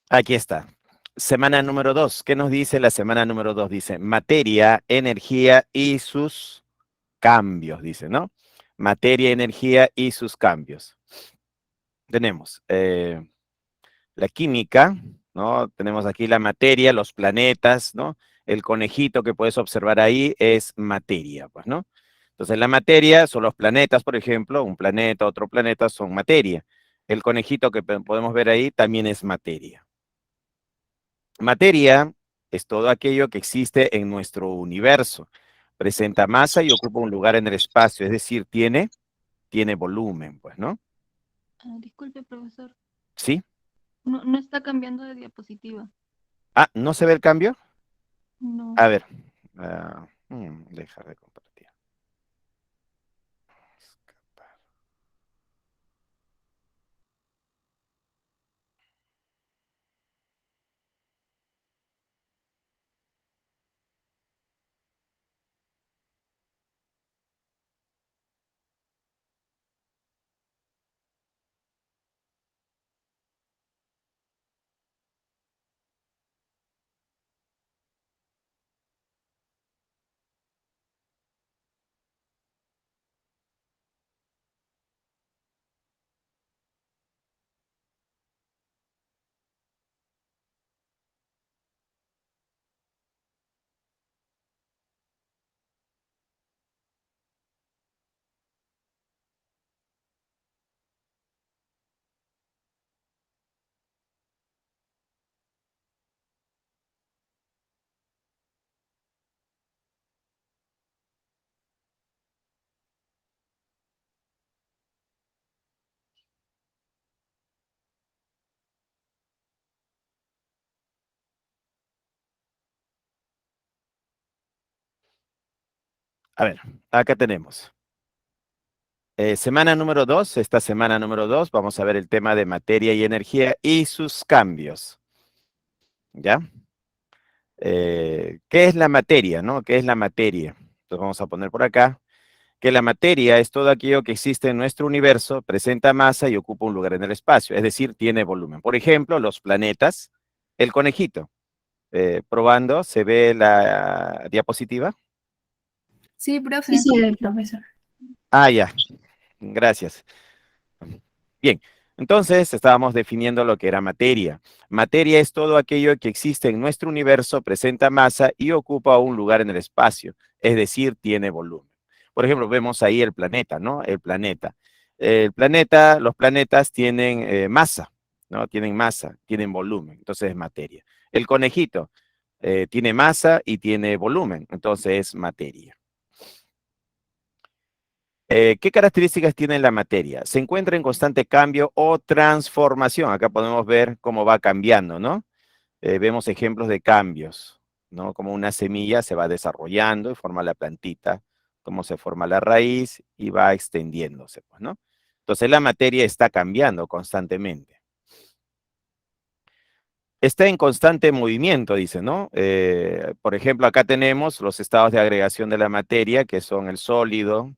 [SPEAKER 4] Aquí está. Semana número 2. ¿Qué nos dice la semana número 2? Dice materia, energía y sus cambios, dice, ¿no? Materia, energía y sus cambios. Tenemos la química, ¿no? Tenemos aquí la materia, los planetas, ¿no? El conejito que puedes observar ahí es materia, pues, ¿no? Entonces la materia son los planetas, por ejemplo, un planeta, otro planeta son materia. El conejito que podemos ver ahí también es materia. Materia es todo aquello que existe en nuestro universo. Presenta masa y ocupa un lugar en el espacio, es decir, tiene volumen, pues, ¿no?
[SPEAKER 5] Disculpe, profesor.
[SPEAKER 4] ¿Sí?
[SPEAKER 5] No está cambiando de diapositiva.
[SPEAKER 4] Ah, ¿no se ve el cambio?
[SPEAKER 5] No.
[SPEAKER 4] A ver. Dejar de compartir. A ver, acá tenemos. Semana número 2, esta semana número 2, vamos a ver el tema de materia y energía y sus cambios. ¿Ya? ¿Qué es la materia, no? ¿Qué es la materia? Entonces vamos a poner por acá que la materia es todo aquello que existe en nuestro universo, presenta masa y ocupa un lugar en el espacio, es decir, tiene volumen. Por ejemplo, los planetas, el conejito. Probando, ¿se ve la diapositiva?
[SPEAKER 5] Sí,
[SPEAKER 2] Sí,
[SPEAKER 5] profe.
[SPEAKER 2] sí, profesor.
[SPEAKER 4] Ah, ya. Gracias. Bien, entonces estábamos definiendo lo que era materia. Materia es todo aquello que existe en nuestro universo, presenta masa y ocupa un lugar en el espacio, es decir, tiene volumen. Por ejemplo, vemos ahí el planeta, ¿no? El planeta. Los planetas tienen masa, ¿no? Tienen masa, tienen volumen, entonces es materia. El conejito tiene masa y tiene volumen, entonces es materia. ¿Qué características tiene la materia? Se encuentra en constante cambio o transformación. Acá podemos ver cómo va cambiando, ¿no? Vemos ejemplos de cambios, ¿no? Como una semilla se va desarrollando y forma la plantita, cómo se forma la raíz y va extendiéndose, pues, ¿no? Entonces la materia está cambiando constantemente. Está en constante movimiento, dice, ¿no? Por ejemplo, acá tenemos los estados de agregación de la materia, que son el sólido,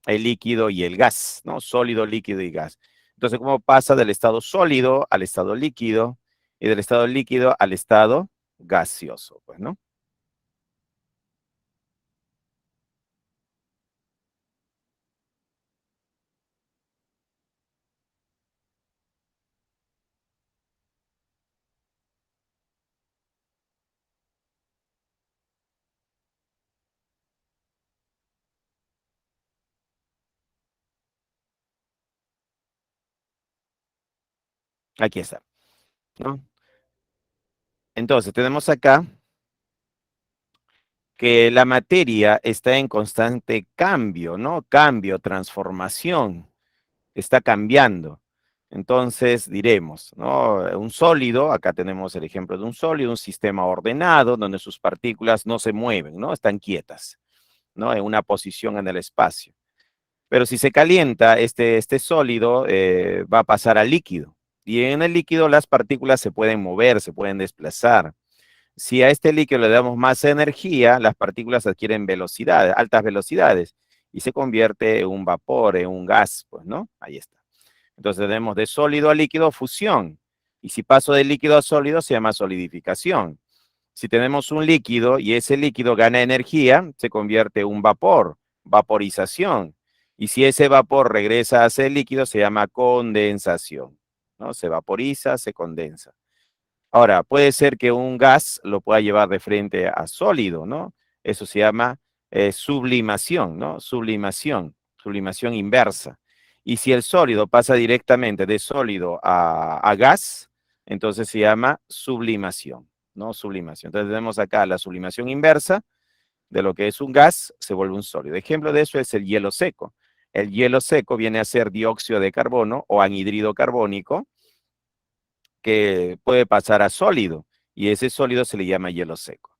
[SPEAKER 4] el líquido y el gas, ¿no? Sólido, líquido y gas. Entonces, ¿cómo pasa del estado sólido al estado líquido y del estado líquido al estado gaseoso, pues, ¿no? Aquí está, ¿no? Entonces, tenemos acá que la materia está en constante cambio, ¿no? Cambio, transformación, está cambiando. Entonces diremos, ¿no? Un sólido, acá tenemos el ejemplo de un sólido, un sistema ordenado donde sus partículas no se mueven, ¿no? Están quietas, ¿no? En una posición en el espacio. Pero si se calienta este sólido, va a pasar al líquido. Y en el líquido las partículas se pueden mover, se pueden desplazar. Si a este líquido le damos más energía, las partículas adquieren velocidades, altas velocidades, y se convierte en un vapor, en un gas, pues, ¿no? Ahí está. Entonces tenemos de sólido a líquido fusión. Y si paso de líquido a sólido se llama solidificación. Si tenemos un líquido y ese líquido gana energía, se convierte en un vapor, vaporización. Y si ese vapor regresa a ser líquido, se llama condensación, ¿no? Se vaporiza, se condensa. Ahora, puede ser que un gas lo pueda llevar de frente a sólido, ¿no? Eso se llama sublimación, ¿no? Sublimación inversa. Y si el sólido pasa directamente de sólido a gas, entonces se llama sublimación, ¿no? Sublimación. Entonces tenemos acá la sublimación inversa de lo que es un gas, se vuelve un sólido. Ejemplo de eso es el hielo seco. El hielo seco viene a ser dióxido de carbono o anhidrido carbónico, que puede pasar a sólido, y ese sólido se le llama hielo seco.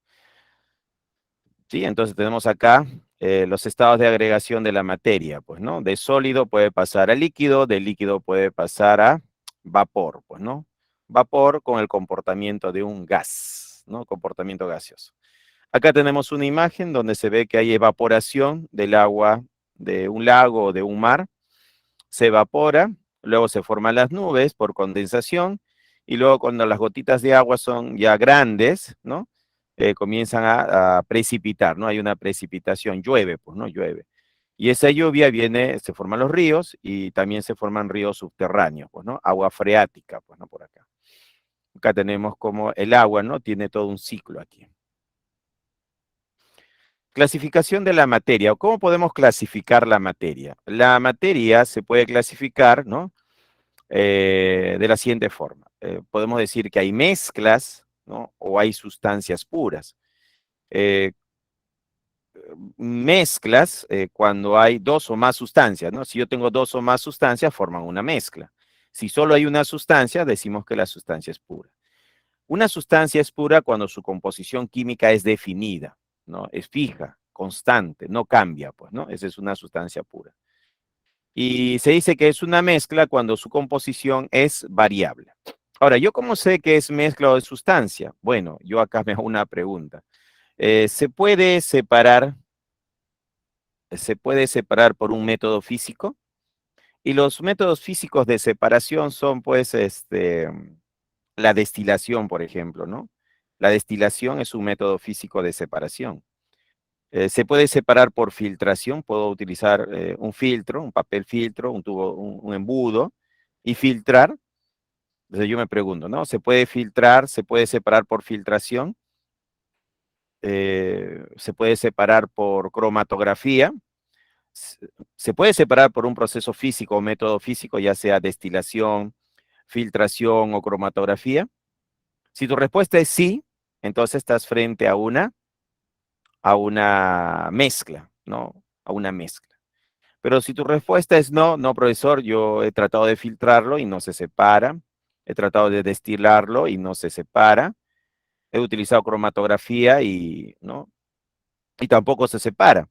[SPEAKER 4] ¿Sí? Entonces tenemos acá los estados de agregación de la materia, pues, ¿no? De sólido puede pasar a líquido, de líquido puede pasar a vapor, pues, ¿no? Vapor con el comportamiento de un gas, ¿no? Comportamiento gaseoso. Acá tenemos una imagen donde se ve que hay evaporación del agua de un lago o de un mar, se evapora, luego se forman las nubes por condensación, y luego cuando las gotitas de agua son ya grandes, ¿no? Comienzan a precipitar, ¿no? Hay una precipitación, llueve, pues, ¿no? Llueve. Y esa lluvia viene, se forman los ríos y también se forman ríos subterráneos, pues, ¿no? Agua freática, pues, ¿no? Por acá. Acá tenemos como el agua, ¿no? Tiene todo un ciclo aquí. Clasificación de la materia. ¿Cómo podemos clasificar la materia? La materia se puede clasificar, ¿no? De la siguiente forma. Podemos decir que hay mezclas, ¿no? O hay sustancias puras. Eh, Mezclas cuando hay dos o más sustancias, ¿no? Si yo tengo dos o más sustancias, forman una mezcla. Si solo hay una sustancia, decimos que la sustancia es pura. Una sustancia es pura cuando su composición química es definida, ¿no? Es fija, constante, no cambia, pues, ¿no? Esa es una sustancia pura. Y se dice que es una mezcla cuando su composición es variable. Ahora, ¿yo cómo sé que es mezcla o de sustancia? Bueno, yo acá me hago una pregunta. ¿Se puede separar por un método físico? Y los métodos físicos de separación son, pues, la destilación, por ejemplo, ¿no? La destilación es un método físico de separación. Se puede separar por filtración, puedo utilizar un filtro, un papel filtro, un tubo, un embudo, y filtrar. Entonces yo me pregunto, ¿no? ¿Se puede filtrar, se puede separar por filtración? ¿Se puede separar por cromatografía? ¿Se puede separar por un proceso físico o método físico, ya sea destilación, filtración o cromatografía? Si tu respuesta es sí, entonces estás frente a una mezcla, ¿no? A una mezcla. Pero si tu respuesta es no, no, profesor, yo he tratado de filtrarlo y no se separa, he tratado de destilarlo y no se separa, he utilizado cromatografía y, ¿no? Y tampoco se separa.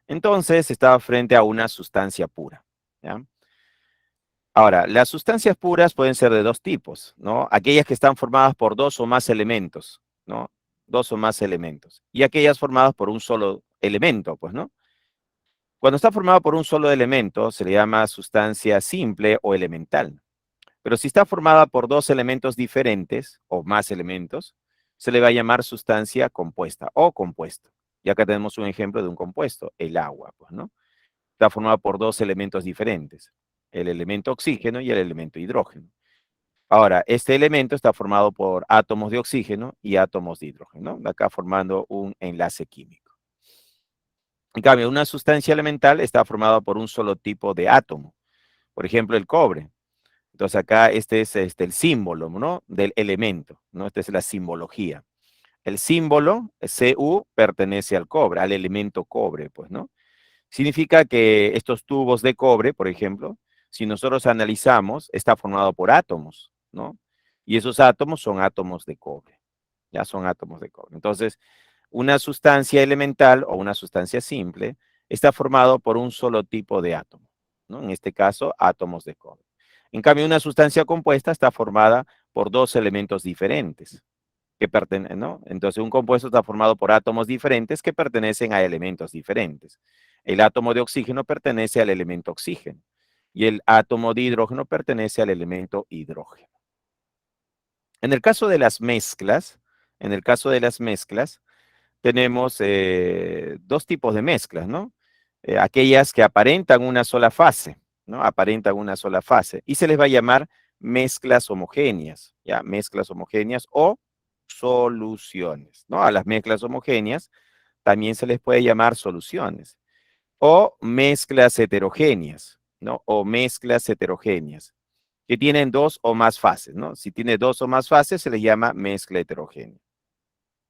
[SPEAKER 4] Entonces estaba frente a una sustancia pura, ¿ya? Ahora, las sustancias puras pueden ser de dos tipos, ¿no? Aquellas que están formadas por dos o más elementos, ¿no? Dos o más elementos. Y aquellas formadas por un solo elemento, pues, ¿no? Cuando está formada por un solo elemento, se le llama sustancia simple o elemental. Pero si está formada por dos elementos diferentes o más elementos, se le va a llamar sustancia compuesta o compuesto. Y acá tenemos un ejemplo de un compuesto, el agua, pues, ¿no? Está formada por dos elementos diferentes, el elemento oxígeno y el elemento hidrógeno. Ahora, este elemento está formado por átomos de oxígeno y átomos de hidrógeno, ¿no? Acá formando un enlace químico. En cambio, una sustancia elemental está formada por un solo tipo de átomo. Por ejemplo, el cobre. Entonces acá este es el símbolo, ¿no? Del elemento, ¿no? Esta es la simbología. El símbolo, Cu, pertenece al cobre, al elemento cobre, pues, ¿no? Significa que estos tubos de cobre, por ejemplo, si nosotros analizamos, está formado por átomos, ¿no? Y esos átomos son átomos de cobre, ya son átomos de cobre. Entonces, una sustancia elemental o una sustancia simple está formado por un solo tipo de átomo, ¿no? En este caso, átomos de cobre. En cambio, una sustancia compuesta está formada por dos elementos diferentes, ¿no? Entonces, un compuesto está formado por átomos diferentes que pertenecen a elementos diferentes. El átomo de oxígeno pertenece al elemento oxígeno y el átomo de hidrógeno pertenece al elemento hidrógeno. En el caso de las mezclas, tenemos dos tipos de mezclas, ¿no? Aquellas que aparentan una sola fase, ¿no? Aparentan una sola fase y se les va a llamar mezclas homogéneas, ¿ya? Mezclas homogéneas o soluciones, ¿no? A las mezclas homogéneas también se les puede llamar soluciones o mezclas heterogéneas, ¿no? O mezclas heterogéneas que tienen dos o más fases, ¿no? Si tiene dos o más fases se les llama mezcla heterogénea.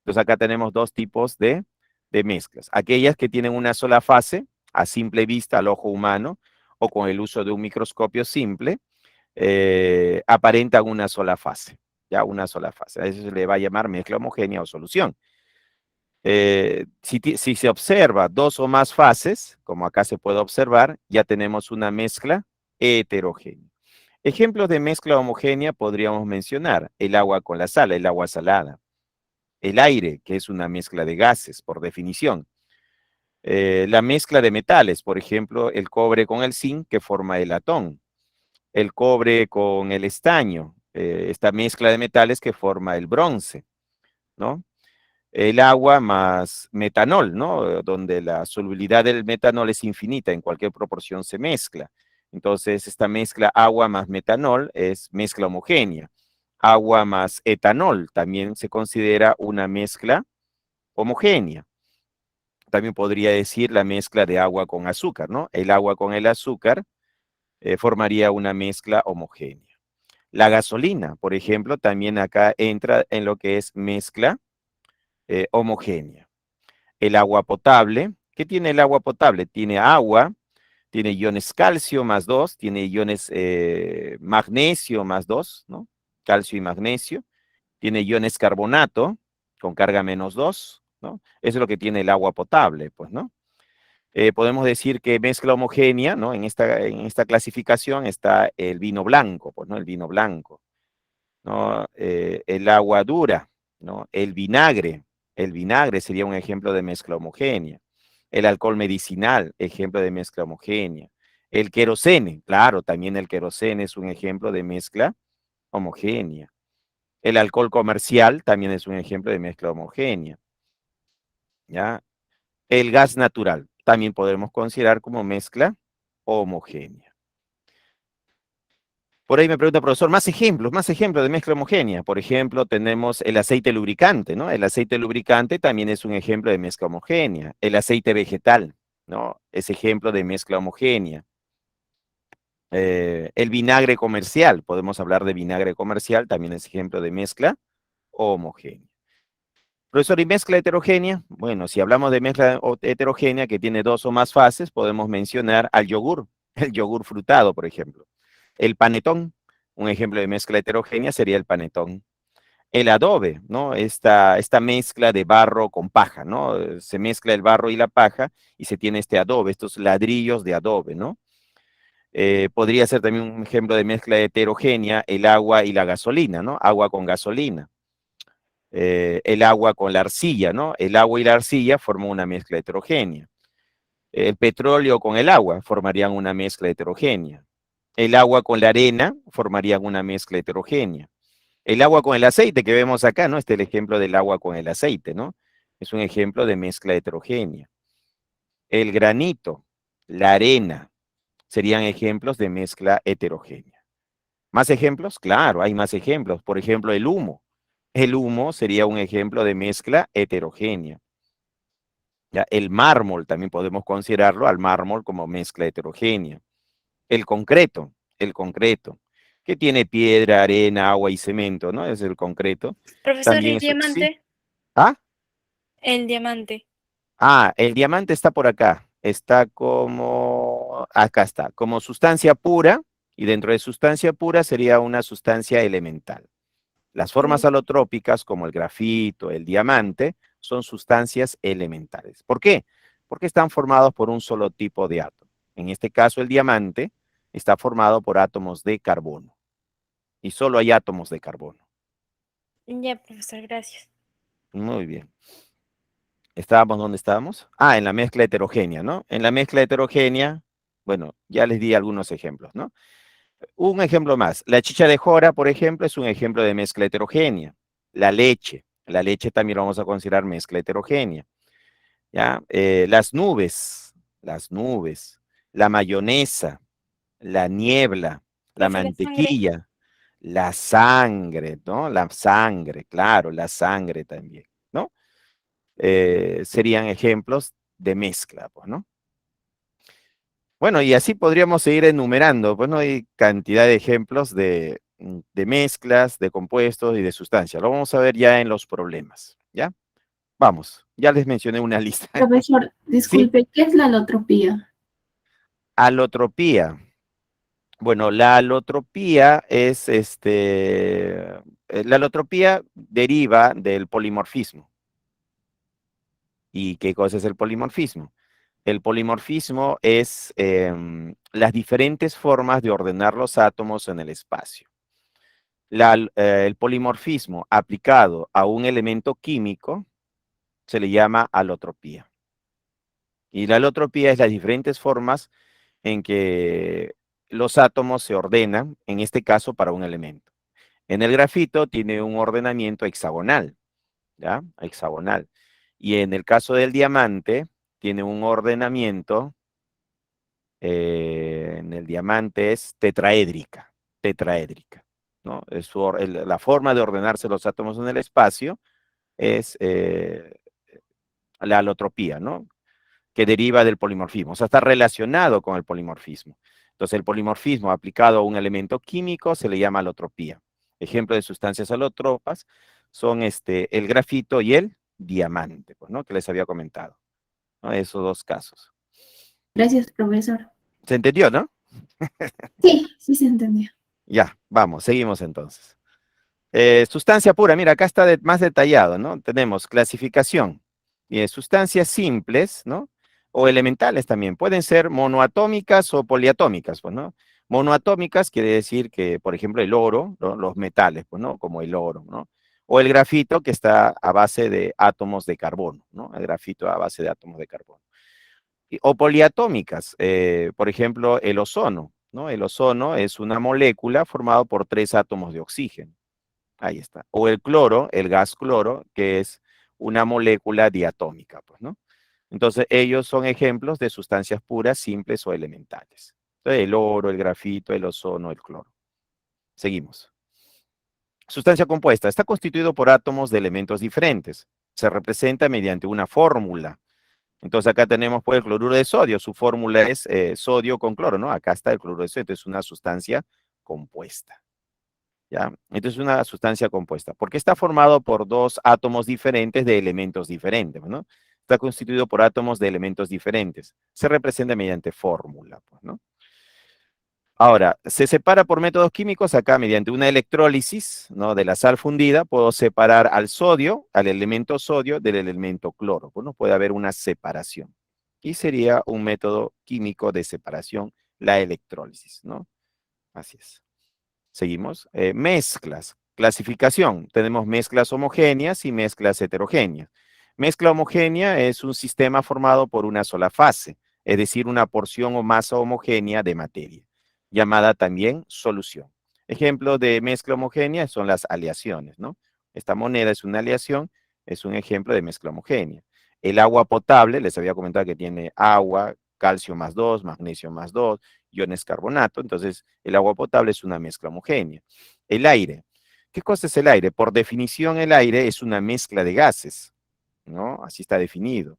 [SPEAKER 4] Entonces acá tenemos dos tipos de mezclas. Aquellas que tienen una sola fase, a simple vista, al ojo humano, o con el uso de un microscopio simple, aparentan una sola fase, ya una sola fase. A eso se le va a llamar mezcla homogénea o solución. Si se observa dos o más fases, como acá se puede observar, ya tenemos una mezcla heterogénea. Ejemplos de mezcla homogénea podríamos mencionar el agua con la sal, el agua salada. El aire, que es una mezcla de gases, por definición. La mezcla de metales, por ejemplo, el cobre con el zinc, que forma el latón. El cobre con el estaño, esta mezcla de metales que forma el bronce, ¿no? El agua más metanol, ¿no? Donde la solubilidad del metanol es infinita, en cualquier proporción se mezcla. Entonces, esta mezcla agua más metanol es mezcla homogénea. Agua más etanol también se considera una mezcla homogénea. También podría decir la mezcla de agua con azúcar, ¿no? El agua con el azúcar formaría una mezcla homogénea. La gasolina, por ejemplo, también acá entra en lo que es mezcla homogénea. El agua potable, ¿qué tiene el agua potable? Tiene agua, tiene iones calcio más 2, tiene iones magnesio más 2, ¿no? Calcio y magnesio. Tiene iones carbonato con carga menos 2, ¿no? Eso es lo que tiene el agua potable, pues, ¿no? Podemos decir que mezcla homogénea, ¿no? En esta clasificación está el vino blanco, pues, ¿no? El vino blanco, ¿no? El agua dura, ¿no? El vinagre sería un ejemplo de mezcla homogénea. El alcohol medicinal, ejemplo de mezcla homogénea. El querosene, claro, también el querosene es un ejemplo de mezcla homogénea. El alcohol comercial también es un ejemplo de mezcla homogénea, ¿ya? El gas natural también podemos considerar como mezcla homogénea. Por ahí me pregunta, profesor, más ejemplos de mezcla homogénea. Por ejemplo, tenemos el aceite lubricante, ¿no? El aceite lubricante también es un ejemplo de mezcla homogénea. El aceite vegetal, ¿no? Es ejemplo de mezcla homogénea. El vinagre comercial, podemos hablar de vinagre comercial, también es ejemplo de mezcla homogénea. Profesor, ¿y mezcla heterogénea? Bueno, si hablamos de mezcla heterogénea que tiene dos o más fases, podemos mencionar al yogur, el yogur frutado, por ejemplo. El panetón, un ejemplo de mezcla heterogénea sería el panetón. el adobe, ¿no? Esta mezcla de barro con paja, ¿no? Se mezcla el barro y la paja y se tiene este adobe, estos ladrillos de adobe, ¿no? Podría ser también un ejemplo de mezcla heterogénea, el agua y la gasolina, ¿no? Agua con gasolina. El agua con la arcilla, ¿no? El agua y la arcilla forman una mezcla heterogénea. El petróleo con el agua formarían una mezcla heterogénea. El agua con la arena formarían una mezcla heterogénea. El agua con el aceite que vemos acá, ¿no? Este es el ejemplo del agua con el aceite, ¿no? Es un ejemplo de mezcla heterogénea. El granito, la arena, serían ejemplos de mezcla heterogénea. ¿Más ejemplos? Claro, hay más ejemplos. Por ejemplo, el humo. El humo sería un ejemplo de mezcla heterogénea. ¿Ya? El mármol, también podemos considerarlo al mármol como mezcla heterogénea. El concreto, que tiene piedra, arena, agua y cemento, ¿no? Es el concreto.
[SPEAKER 6] Profesor,
[SPEAKER 4] También
[SPEAKER 6] ¿el
[SPEAKER 4] es, ¿sí?
[SPEAKER 6] diamante?
[SPEAKER 4] ¿Ah?
[SPEAKER 6] El diamante.
[SPEAKER 4] Ah, el diamante está por acá. Está como, acá está, como sustancia pura, y dentro de sustancia pura sería una sustancia elemental. Las formas alotrópicas, como el grafito, el diamante, son sustancias elementales. ¿Por qué? Porque están formados por un solo tipo de átomo. En este caso, el diamante está formado por átomos de carbono. Y solo hay átomos de carbono.
[SPEAKER 6] Ya, profesor, gracias.
[SPEAKER 4] Muy bien. ¿Estábamos donde estábamos? Ah, en la mezcla heterogénea, ¿no? En la mezcla heterogénea, bueno, ya les di algunos ejemplos, ¿no? Un ejemplo más. La chicha de jora, por ejemplo, es un ejemplo de mezcla heterogénea. La leche también lo vamos a considerar mezcla heterogénea. ¿Ya? Las nubes, la mayonesa, la niebla, la
[SPEAKER 6] Profe, la sangre.
[SPEAKER 4] mantequilla, la sangre, ¿no? La sangre, claro, la sangre también, ¿no? Serían ejemplos de mezcla, pues, ¿no? Bueno, y así podríamos seguir enumerando, pues no hay cantidad de ejemplos de mezclas, de compuestos y de sustancias. Lo vamos a ver ya en los problemas, ¿ya? Vamos, ya les mencioné una lista.
[SPEAKER 2] Profesor,
[SPEAKER 4] ¿Sí?
[SPEAKER 2] disculpe, ¿qué es la alotropía?
[SPEAKER 4] Alotropía. Bueno, la alotropía es la alotropía deriva del polimorfismo. ¿Y qué cosa es el polimorfismo? El polimorfismo es las diferentes formas de ordenar los átomos en el espacio. El polimorfismo aplicado a un elemento químico se le llama alotropía. Y la alotropía es las diferentes formas en que los átomos se ordenan, en este caso para un elemento. En el grafito tiene un ordenamiento hexagonal, ¿ya? Hexagonal. Y en el caso del diamante tiene un ordenamiento, en el diamante es tetraédrica, ¿no? La forma de ordenarse los átomos en el espacio es la alotropía, ¿no? Que deriva del polimorfismo, o sea, está relacionado con el polimorfismo. Entonces, el polimorfismo aplicado a un elemento químico se le llama alotropía. Ejemplo de sustancias alotropas son el grafito y el diamante, pues, ¿no? Que les había comentado, ¿no? Esos dos casos.
[SPEAKER 2] Gracias, profesor.
[SPEAKER 4] ¿Se entendió, no?
[SPEAKER 2] Sí, sí se entendió.
[SPEAKER 4] Ya, vamos, seguimos entonces. Sustancia pura, mira, acá está más detallado, ¿no? Tenemos clasificación. Sustancias simples, ¿no? O elementales también. Pueden ser monoatómicas o poliatómicas, pues, ¿no? Monoatómicas quiere decir que, por ejemplo, el oro, ¿no? Los metales, pues, ¿no? Como el oro, ¿no? O el grafito que está a base de átomos de carbono, ¿no? El grafito a base de átomos de carbono. O poliatómicas, por ejemplo, el ozono, ¿no? El ozono es una molécula formada por 3 átomos de oxígeno. Ahí está. O el cloro, el gas cloro, que es una molécula diatómica, pues, ¿no? Entonces, ellos son ejemplos de sustancias puras, simples o elementales. Entonces, el oro, el grafito, el ozono, el cloro. Seguimos. Sustancia compuesta. Está constituido por átomos de elementos diferentes. Se representa mediante una fórmula. Entonces, acá tenemos, pues, el cloruro de sodio. Su fórmula es sodio con cloro, ¿no? Acá está el cloruro de sodio. Entonces, es una sustancia compuesta. ¿Ya? Entonces es una sustancia compuesta, porque está formado por 2 átomos diferentes de elementos diferentes, ¿no? Está constituido por átomos de elementos diferentes. Se representa mediante fórmula, pues, ¿no? Ahora, se separa por métodos químicos acá mediante una electrólisis, ¿no? De la sal fundida, puedo separar al sodio, al elemento sodio del elemento cloro. Bueno, puede haber una separación. Y sería un método químico de separación, la electrólisis, ¿no? Así es. Seguimos. Mezclas. Clasificación. Tenemos mezclas homogéneas y mezclas heterogéneas. Mezcla homogénea es un sistema formado por una sola fase, es decir, una porción o masa homogénea de materia, llamada también solución. Ejemplos de mezcla homogénea son las aleaciones, ¿no? Esta moneda es una aleación, es un ejemplo de mezcla homogénea. El agua potable, les había comentado que tiene agua, calcio más 2, magnesio más 2, iones carbonato, entonces el agua potable es una mezcla homogénea. El aire. ¿Qué cosa es el aire? Por definición, el aire es una mezcla de gases, ¿no? Así está definido.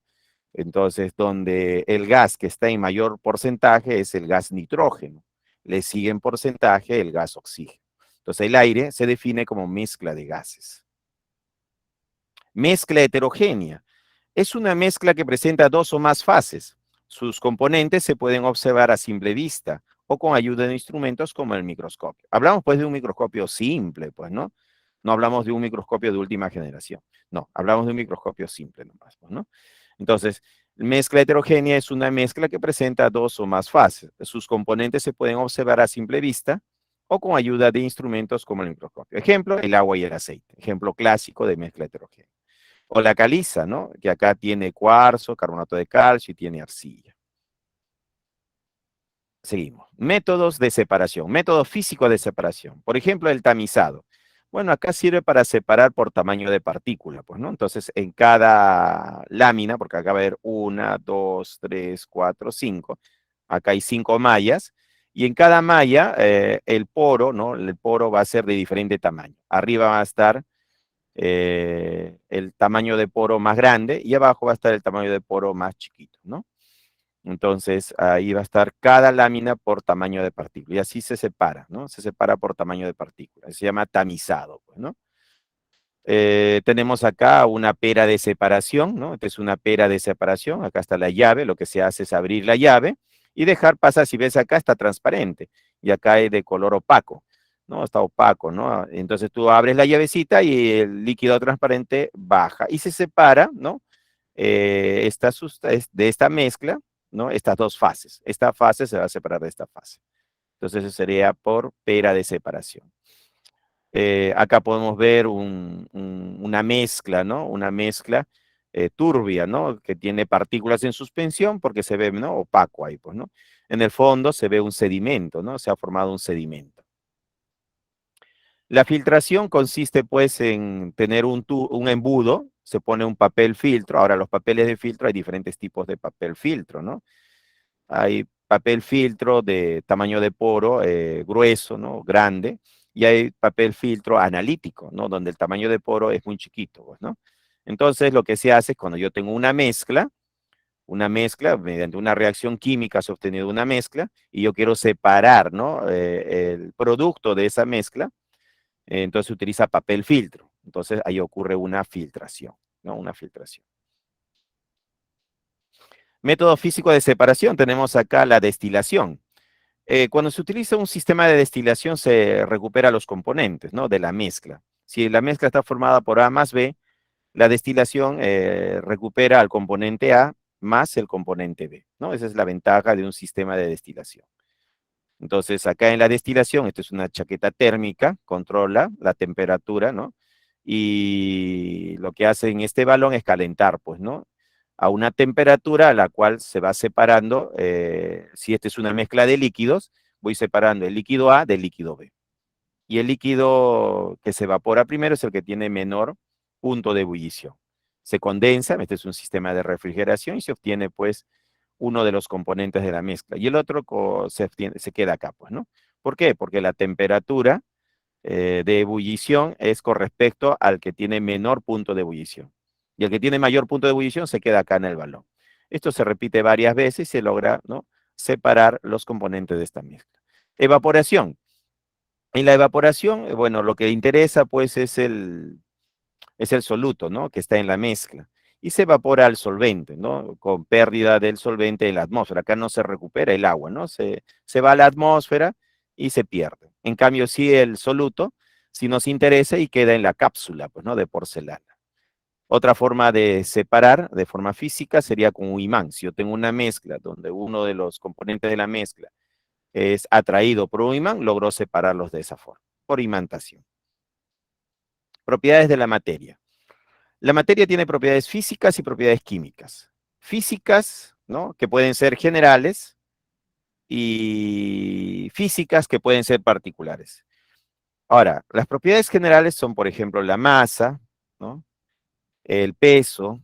[SPEAKER 4] Entonces, donde el gas que está en mayor porcentaje es el gas nitrógeno. Le sigue en porcentaje el gas oxígeno. Entonces, el aire se define como mezcla de gases. Mezcla heterogénea. Es una mezcla que presenta dos o más fases. Sus componentes se pueden observar a simple vista o con ayuda de instrumentos como el microscopio. Hablamos pues de un microscopio simple, pues, ¿no? No hablamos de un microscopio de última generación. No, hablamos de un microscopio simple nomás, pues, ¿no? Entonces, mezcla heterogénea es una mezcla que presenta dos o más fases. Sus componentes se pueden observar a simple vista o con ayuda de instrumentos como el microscopio. Ejemplo, el agua y el aceite. Ejemplo clásico de mezcla heterogénea. O la caliza, ¿no? Que acá tiene cuarzo, carbonato de calcio y tiene arcilla. Seguimos. Métodos de separación. Método físico de separación. Por ejemplo, el tamizado. Bueno, acá sirve para separar por tamaño de partícula, pues, ¿no? Entonces, en cada lámina, porque acá va a haber 1, 2, 3, 4, 5. Acá hay 5 mallas. Y en cada malla, el poro, ¿no? El poro va a ser de diferente tamaño. Arriba va a estar el tamaño de poro más grande y abajo va a estar el tamaño de poro más chiquito, ¿no? Entonces, ahí va a estar cada lámina por tamaño de partícula. Y así se separa, ¿no? Se separa por tamaño de partícula. Se llama tamizado, pues, ¿no? Tenemos acá una pera de separación, ¿no? Esta es una pera de separación. Acá está la llave. Lo que se hace es abrir la llave y dejar pasar. Si ves acá, está transparente. Y acá es de color opaco, ¿no? Está opaco, ¿no? Entonces tú abres la llavecita y el líquido transparente baja y se separa, ¿no? De esta mezcla, ¿no? Estas dos fases. Esta fase se va a separar de esta fase. Entonces eso sería por pera de separación. Acá podemos ver una mezcla, ¿no? Una mezcla turbia, ¿no? Que tiene partículas en suspensión porque se ve, ¿no? Opaco ahí, pues, ¿no? En el fondo se ve un sedimento, ¿no? Se ha formado un sedimento. La filtración consiste, pues, en tener un embudo, se pone un papel filtro. Ahora, los papeles de filtro, hay diferentes tipos de papel filtro, ¿no? Hay papel filtro de tamaño de poro grueso, ¿no? Grande, y hay papel filtro analítico, ¿no? Donde el tamaño de poro es muy chiquito, pues, ¿no? Entonces, lo que se hace es cuando yo tengo una mezcla, mediante una reacción química se ha obtenido una mezcla, y yo quiero separar, ¿no? El producto de esa mezcla, entonces se utiliza papel filtro. Entonces, ahí ocurre una filtración, ¿no? Una filtración. Método físico de separación, tenemos acá la destilación. Cuando se utiliza un sistema de destilación se recupera los componentes, ¿no? De la mezcla. Si la mezcla está formada por A más B, la destilación recupera al componente A más el componente B, ¿no? Esa es la ventaja de un sistema de destilación. Entonces, acá en la destilación, esto es una chaqueta térmica, controla la temperatura, ¿no? Y lo que hace en este balón es calentar, pues, ¿no? A una temperatura a la cual se va separando, si esta es una mezcla de líquidos, voy separando el líquido A del líquido B. Y el líquido que se evapora primero es el que tiene menor punto de ebullición. Se condensa, este es un sistema de refrigeración, y se obtiene, pues, uno de los componentes de la mezcla. Y el otro se queda acá, pues, ¿no? ¿Por qué? Porque la temperatura de ebullición es con respecto al que tiene menor punto de ebullición. Y el que tiene mayor punto de ebullición se queda acá en el balón. Esto se repite varias veces y se logra, ¿no? Separar los componentes de esta mezcla. Evaporación. En la evaporación, bueno, lo que interesa, pues, es el soluto, ¿no? Que está en la mezcla. Y se evapora el solvente, ¿no? Con pérdida del solvente en la atmósfera. Acá no se recupera el agua, ¿no? Se va a la atmósfera y se pierde. En cambio, si el soluto, si nos interesa y queda en la cápsula, pues, ¿no? De porcelana. Otra forma de separar de forma física sería con un imán. Si yo tengo una mezcla donde uno de los componentes de la mezcla es atraído por un imán, logro separarlos de esa forma, por imantación. Propiedades de la materia. La materia tiene propiedades físicas y propiedades químicas. Físicas, ¿no? Que pueden ser generales, y físicas que pueden ser particulares. Ahora, las propiedades generales son, por ejemplo, la masa, ¿no? El peso,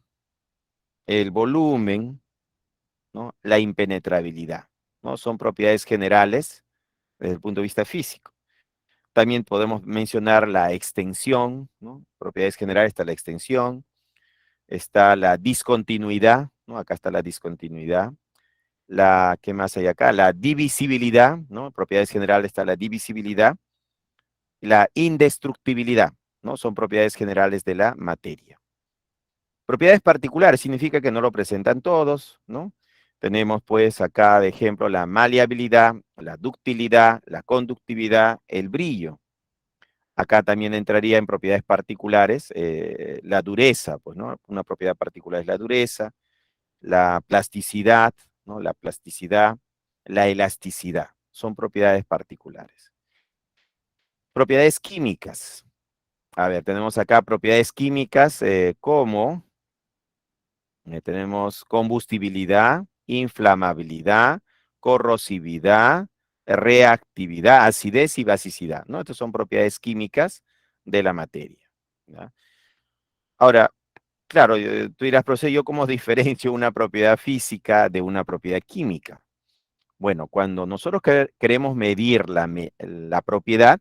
[SPEAKER 4] el volumen, ¿no? La impenetrabilidad, ¿no? Son propiedades generales desde el punto de vista físico. También podemos mencionar la extensión, ¿no? Propiedades generales está la extensión, está la discontinuidad, ¿no? Acá está la discontinuidad. ¿Qué más hay acá? La divisibilidad, ¿no? Propiedades generales está la divisibilidad. La indestructibilidad, ¿no? Son propiedades generales de la materia. Propiedades particulares significa que no lo presentan todos, ¿no? Tenemos pues acá de ejemplo la maleabilidad, la ductilidad, la conductividad, el brillo. Acá también entraría en propiedades particulares la dureza, pues, ¿no? Una propiedad particular es la dureza, la plasticidad, ¿no? La plasticidad, la elasticidad. Son propiedades particulares. Propiedades químicas. A ver, tenemos acá propiedades químicas como tenemos combustibilidad, inflamabilidad, corrosividad, reactividad, acidez y basicidad, ¿no? Estas son propiedades químicas de la materia, ¿ya? Ahora, claro, tú dirás, profesor, ¿yo cómo diferencio una propiedad física de una propiedad química? Bueno, cuando nosotros queremos medir la propiedad,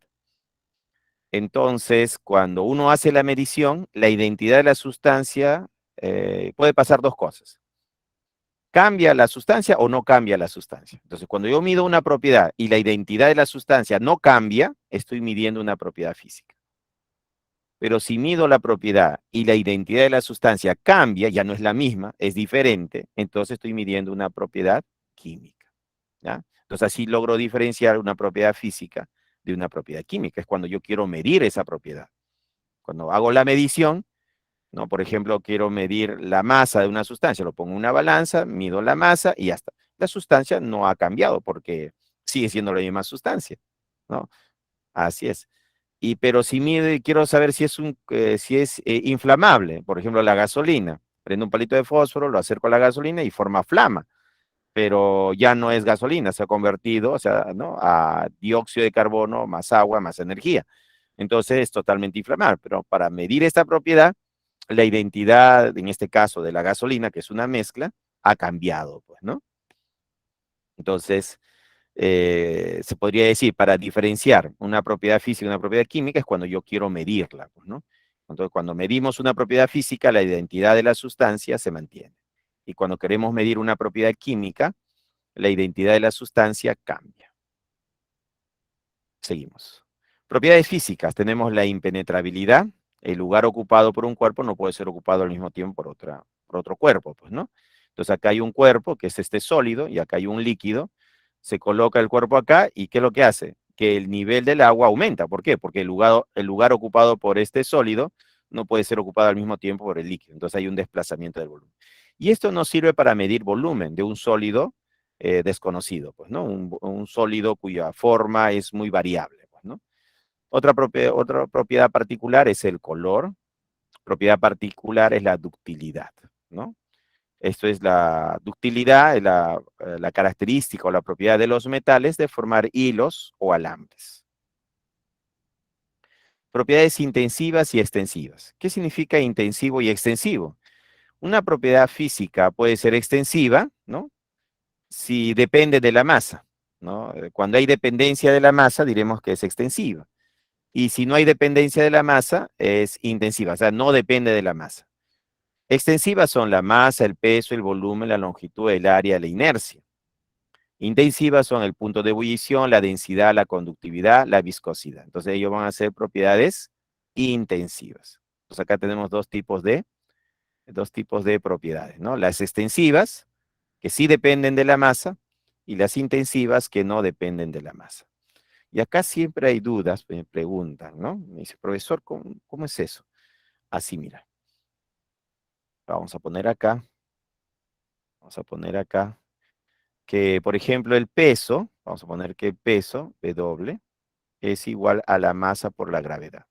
[SPEAKER 4] entonces, cuando uno hace la medición, la identidad de la sustancia puede pasar dos cosas. ¿Cambia la sustancia o no cambia la sustancia? Entonces, cuando yo mido una propiedad y la identidad de la sustancia no cambia, estoy midiendo una propiedad física. Pero si mido la propiedad y la identidad de la sustancia cambia, ya no es la misma, es diferente, entonces estoy midiendo una propiedad química, ¿ya? Entonces, así logro diferenciar una propiedad física de una propiedad química. Es cuando yo quiero medir esa propiedad. Cuando hago la medición, ¿no? Por ejemplo, quiero medir la masa de una sustancia, lo pongo en una balanza, mido la masa y ya está. La sustancia no ha cambiado porque sigue siendo la misma sustancia, ¿no? Así es. Pero si mido y quiero saber si es inflamable, por ejemplo, la gasolina, prendo un palito de fósforo, lo acerco a la gasolina y forma flama, pero ya no es gasolina, se ha convertido, o sea, ¿no? A dióxido de carbono, más agua, más energía. Entonces es totalmente inflamable, pero para medir esta propiedad, la identidad, en este caso de la gasolina, que es una mezcla, ha cambiado, pues, ¿no? Entonces, se podría decir, para diferenciar una propiedad física y una propiedad química es cuando yo quiero medirla, pues, ¿no? Entonces, cuando medimos una propiedad física, la identidad de la sustancia se mantiene. Y cuando queremos medir una propiedad química, la identidad de la sustancia cambia. Seguimos. Propiedades físicas. Tenemos la impenetrabilidad. El lugar ocupado por un cuerpo no puede ser ocupado al mismo tiempo por otro cuerpo, pues, ¿no? Entonces, acá hay un cuerpo, que es este sólido, y acá hay un líquido. Se coloca el cuerpo acá, ¿y qué es lo que hace? Que el nivel del agua aumenta. ¿Por qué? Porque el lugar ocupado por este sólido no puede ser ocupado al mismo tiempo por el líquido. Entonces, hay un desplazamiento del volumen. Y esto nos sirve para medir volumen de un sólido desconocido, pues, ¿no? Un sólido cuya forma es muy variable, pues, ¿no? Otra propiedad particular es el color. Propiedad particular es la ductilidad, ¿no? Esto es la ductilidad, es la característica o la propiedad de los metales de formar hilos o alambres. Propiedades intensivas y extensivas. ¿Qué significa intensivo y extensivo? Una propiedad física puede ser extensiva, ¿no? Si depende de la masa, ¿no? Cuando hay dependencia de la masa, diremos que es extensiva. Y si no hay dependencia de la masa, es intensiva, o sea, no depende de la masa. Extensivas son la masa, el peso, el volumen, la longitud, el área, la inercia. Intensivas son el punto de ebullición, la densidad, la conductividad, la viscosidad. Entonces ellos van a ser propiedades intensivas. Entonces acá tenemos dos tipos de propiedades, ¿no? Las extensivas, que sí dependen de la masa, y las intensivas, que no dependen de la masa. Y acá siempre hay dudas, me preguntan, ¿no? Me dice, profesor, ¿cómo es eso? Así, mira. Vamos a poner acá. Vamos a poner acá que, por ejemplo, el peso, vamos a poner que el peso, W, es igual a la masa por la gravedad.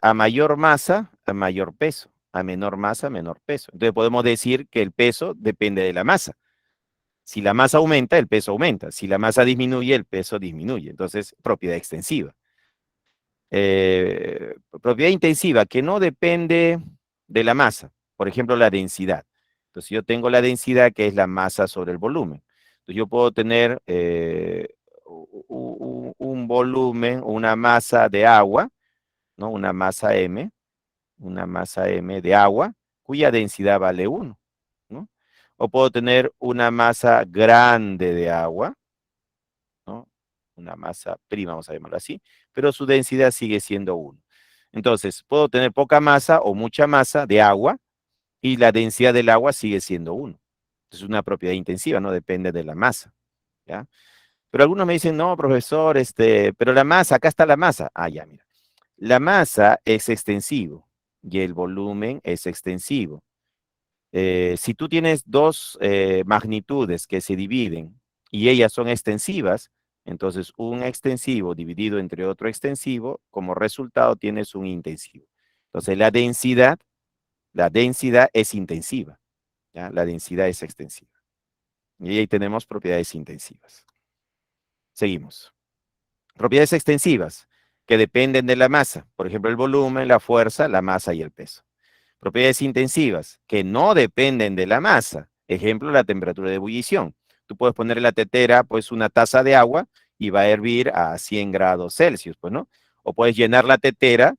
[SPEAKER 4] A mayor masa, a mayor peso. A menor masa, menor peso. Entonces podemos decir que el peso depende de la masa. Si la masa aumenta, el peso aumenta. Si la masa disminuye, el peso disminuye. Entonces, propiedad extensiva. Propiedad intensiva, que no depende de la masa. Por ejemplo, la densidad. Entonces, yo tengo la densidad, que es la masa sobre el volumen. Entonces, yo puedo tener un volumen, una masa de agua, ¿no? Una masa M de agua, cuya densidad vale 1, ¿no? O puedo tener una masa grande de agua, ¿no? Una masa prima, vamos a llamarlo así, pero su densidad sigue siendo 1. Entonces, puedo tener poca masa o mucha masa de agua y la densidad del agua sigue siendo 1. Es una propiedad intensiva, no depende de la masa, ¿ya? Pero algunos me dicen, no, profesor, pero la masa, acá está la masa. Ah, ya, mira. La masa es extensivo y el volumen es extensivo. Si tú tienes dos magnitudes que se dividen y ellas son extensivas, entonces un extensivo dividido entre otro extensivo, como resultado tienes un intensivo. Entonces la densidad es intensiva, ¿ya? La densidad es extensiva. Y ahí tenemos propiedades intensivas. Seguimos. Propiedades extensivas que dependen de la masa. Por ejemplo, el volumen, la fuerza, la masa y el peso. Propiedades intensivas que no dependen de la masa. Ejemplo, la temperatura de ebullición. Tú puedes poner en la tetera, pues, una taza de agua y va a hervir a 100 grados Celsius, pues, ¿no? O puedes llenar la tetera,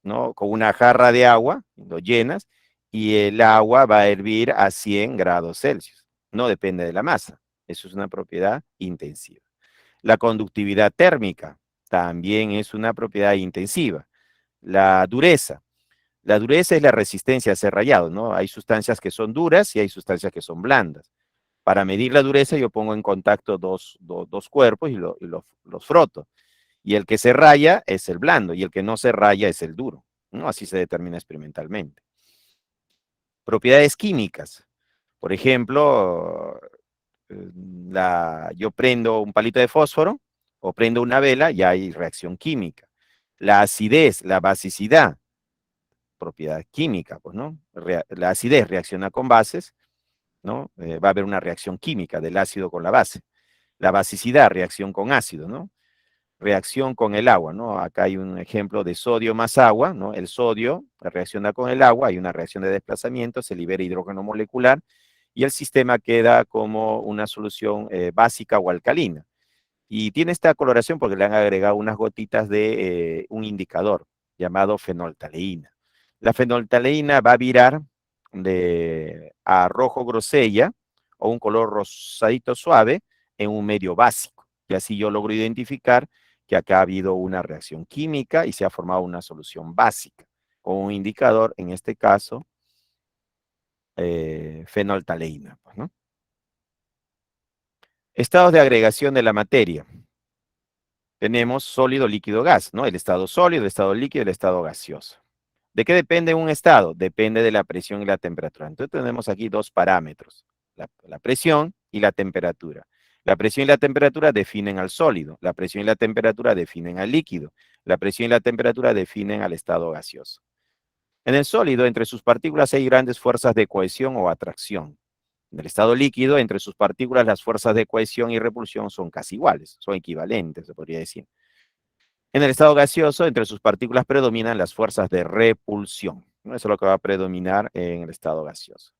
[SPEAKER 4] ¿no? Con una jarra de agua, lo llenas, y el agua va a hervir a 100 grados Celsius. No depende de la masa. Eso es una propiedad intensiva. La conductividad térmica también es una propiedad intensiva. La dureza. La dureza es la resistencia a ser rayado, ¿no? Hay sustancias que son duras y hay sustancias que son blandas. Para medir la dureza yo pongo en contacto dos cuerpos y los froto. Y el que se raya es el blando y el que no se raya es el duro, ¿no? Así se determina experimentalmente. Propiedades químicas. Por ejemplo, yo prendo un palito de fósforo o prendo una vela y hay reacción química. La acidez, la basicidad, propiedad química, pues, ¿no? La acidez reacciona con bases, ¿no? Va a haber una reacción química del ácido con la base. La basicidad, reacción con ácido, ¿no? Reacción con el agua, ¿no? Acá hay un ejemplo de sodio más agua, ¿no? El sodio reacciona con el agua, hay una reacción de desplazamiento, se libera hidrógeno molecular y el sistema queda como una solución básica o alcalina. Y tiene esta coloración porque le han agregado unas gotitas de un indicador llamado fenoltaleína. La fenoltaleína va a virar a rojo grosella o un color rosadito suave en un medio básico. Y así yo logro identificar que acá ha habido una reacción química y se ha formado una solución básica con un indicador, en este caso, fenoltaleína, pues, ¿no? Estados de agregación de la materia. Tenemos sólido, líquido, gas, ¿no? El estado sólido, el estado líquido, el estado gaseoso. ¿De qué depende un estado? Depende de la presión y la temperatura. Entonces tenemos aquí dos parámetros, la presión y la temperatura. La presión y la temperatura definen al sólido, la presión y la temperatura definen al líquido, la presión y la temperatura definen al estado gaseoso. En el sólido, entre sus partículas hay grandes fuerzas de cohesión o atracción. En el estado líquido, entre sus partículas, las fuerzas de cohesión y repulsión son casi iguales, son equivalentes, se podría decir. En el estado gaseoso, entre sus partículas predominan las fuerzas de repulsión, ¿no? Eso es lo que va a predominar en el estado gaseoso.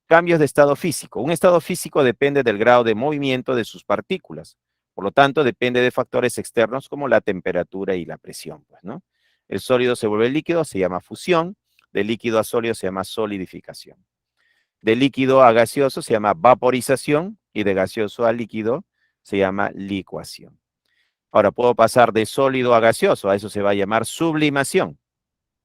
[SPEAKER 4] Cambios de estado físico. Un estado físico depende del grado de movimiento de sus partículas. Por lo tanto, depende de factores externos como la temperatura y la presión, pues, ¿no? El sólido se vuelve líquido, se llama fusión. De líquido a sólido se llama solidificación. De líquido a gaseoso se llama vaporización y de gaseoso a líquido se llama licuación. Ahora, puedo pasar de sólido a gaseoso, a eso se va a llamar sublimación.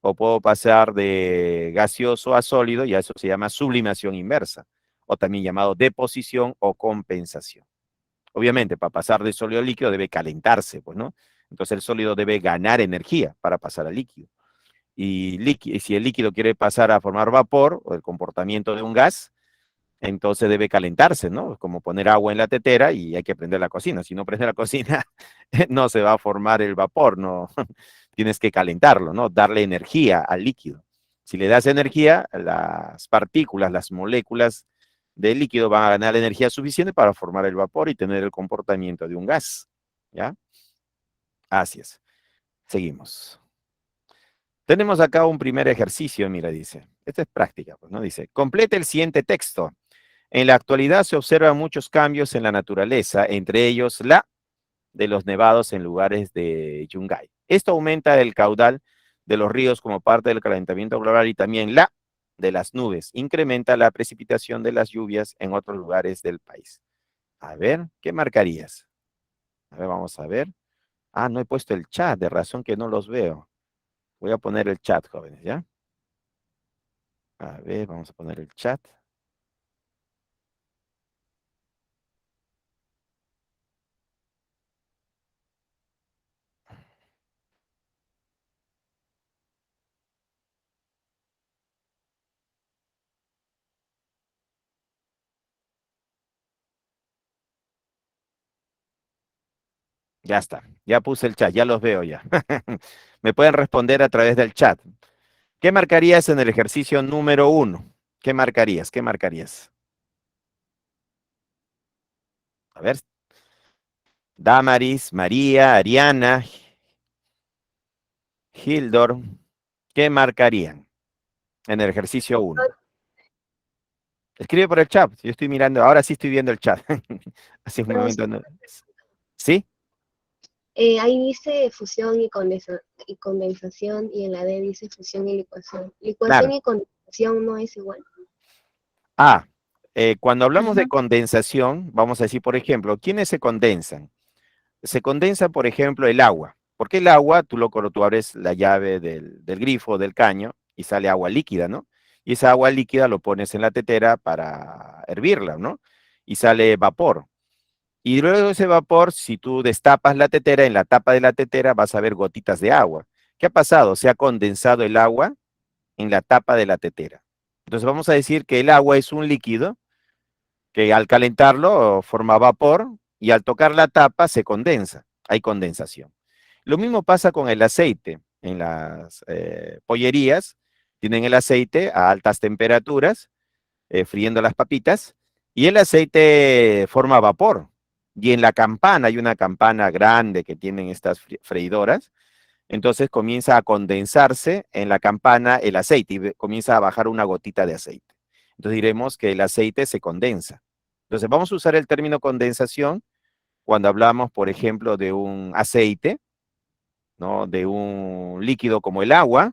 [SPEAKER 4] O puedo pasar de gaseoso a sólido y a eso se llama sublimación inversa. O también llamado deposición o compensación. Obviamente, para pasar de sólido a líquido debe calentarse, pues, ¿no? Entonces el sólido debe ganar energía para pasar al líquido. Y si el líquido quiere pasar a formar vapor, o el comportamiento de un gas, entonces debe calentarse, ¿no? Es como poner agua en la tetera y hay que prender la cocina. Si no prende la cocina, no se va a formar el vapor, no. Tienes que calentarlo, ¿no? Darle energía al líquido. Si le das energía, las partículas, las moléculas del líquido van a ganar energía suficiente para formar el vapor y tener el comportamiento de un gas, ¿ya? Así es. Seguimos. Tenemos acá un primer ejercicio, mira, dice. Esta es práctica, pues, ¿no? Dice, complete el siguiente texto. En la actualidad se observan muchos cambios en la naturaleza, entre ellos la de los nevados en lugares de Yungay. Esto aumenta el caudal de los ríos como parte del calentamiento global y también la de las nubes. Incrementa la precipitación de las lluvias en otros lugares del país. A ver, ¿qué marcarías? A ver, vamos a ver. Ah, no he puesto el chat, de razón que no los veo. Voy a poner el chat, jóvenes, ¿ya? A ver, vamos a poner el chat. Ya está, ya puse el chat, ya los veo ya. Me pueden responder a través del chat. ¿Qué marcarías en el ejercicio número 1? ¿Qué marcarías? ¿Qué marcarías? A ver. Damaris, María, Ariana, Hildor. ¿Qué marcarían en el ejercicio 1? Escribe por el chat. Yo estoy mirando, ahora sí estoy viendo el chat. Así un momento. No. ¿Sí?
[SPEAKER 7] Ahí dice fusión y condensación y en la D dice fusión y licuación. Licuación
[SPEAKER 4] Claro.
[SPEAKER 7] y condensación no es igual.
[SPEAKER 4] Ah, cuando hablamos de
[SPEAKER 2] Ajá.
[SPEAKER 4] condensación, vamos a decir, por ejemplo, ¿quiénes se condensan? Se condensa, por ejemplo, el agua. Porque el agua, tú abres la llave del grifo, del caño, y sale agua líquida, ¿no? Y esa agua líquida lo pones en la tetera para hervirla, ¿no? Y sale vapor. Y luego de ese vapor, si tú destapas la tetera, en la tapa de la tetera vas a ver gotitas de agua. ¿Qué ha pasado? Se ha condensado el agua en la tapa de la tetera. Entonces vamos a decir que el agua es un líquido que al calentarlo forma vapor y al tocar la tapa se condensa, hay condensación. Lo mismo pasa con el aceite. En las pollerías tienen el aceite a altas temperaturas, friendo las papitas, y el aceite forma vapor. Y en la campana, hay una campana grande que tienen estas freidoras, entonces comienza a condensarse en la campana el aceite y comienza a bajar una gotita de aceite. Entonces diremos que el aceite se condensa. Entonces vamos a usar el término condensación cuando hablamos, por ejemplo, de un aceite, ¿no? De un líquido como el agua,